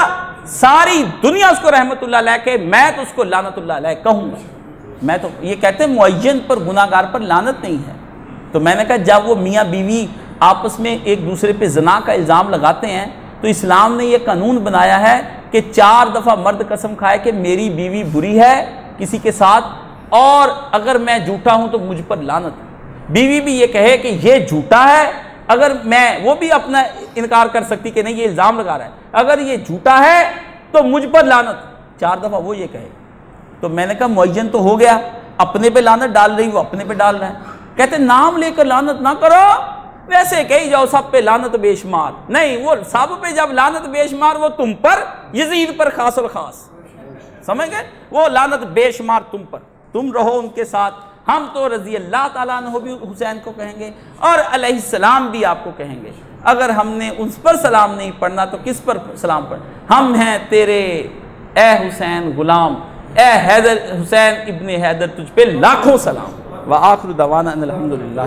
सारी दुनिया उसको रहमतुल्लाह अलैह कहे, मैं तो उसको लानतुल्लाह अलैह कहूंगा। मैं तो ये कहते हैं मुअय्यन पर गुनाहगार पर लानत नहीं है। तो मैंने कहा जब वो मियाँ बीवी आपस में एक दूसरे पे जना का इल्ज़ाम लगाते हैं तो इस्लाम ने यह कानून बनाया है कि 4 दफ़ा मर्द कसम खाए कि मेरी बीवी बुरी है किसी के साथ, और अगर मैं झूठा हूं तो मुझ पर लानत है। बीवी भी ये कहे कि ये झूठा है, अगर मैं, वो भी अपना इनकार कर सकती कि नहीं ये इल्ज़ाम लगा रहा है, अगर ये झूठा है तो मुझ पर लानत। 4 दफ़ा वो ये कहे। तो मैंने कहा मुअय्यन तो हो गया, अपने पे लानत डाल रही, वो अपने पे डाल रहा है। कहते नाम लेकर लानत ना करो, वैसे कही जाओ सब पे लानत बेशुमार। नहीं, वो सब पे जब लानत बेशुमार वो तुम पर, यजीद पर खास और खास, समझ गए? वो लानत बेशुमार तुम पर, तुम रहो उनके साथ। हम तो रज़ी अल्लाह ताला अन्हु भी हुसैन को कहेंगे और अलैहिस्सलाम भी आपको कहेंगे। अगर हमने उस पर सलाम नहीं पढ़ना तो किस पर सलाम पढ़? हम हैं तेरे ए हुसैन गुलाम, ए हैदर, हुसैन इब्ने हैदर, तुझ पे लाखों सलाम। व आखिर दवाना अनिल हम्दुलिल्लाह।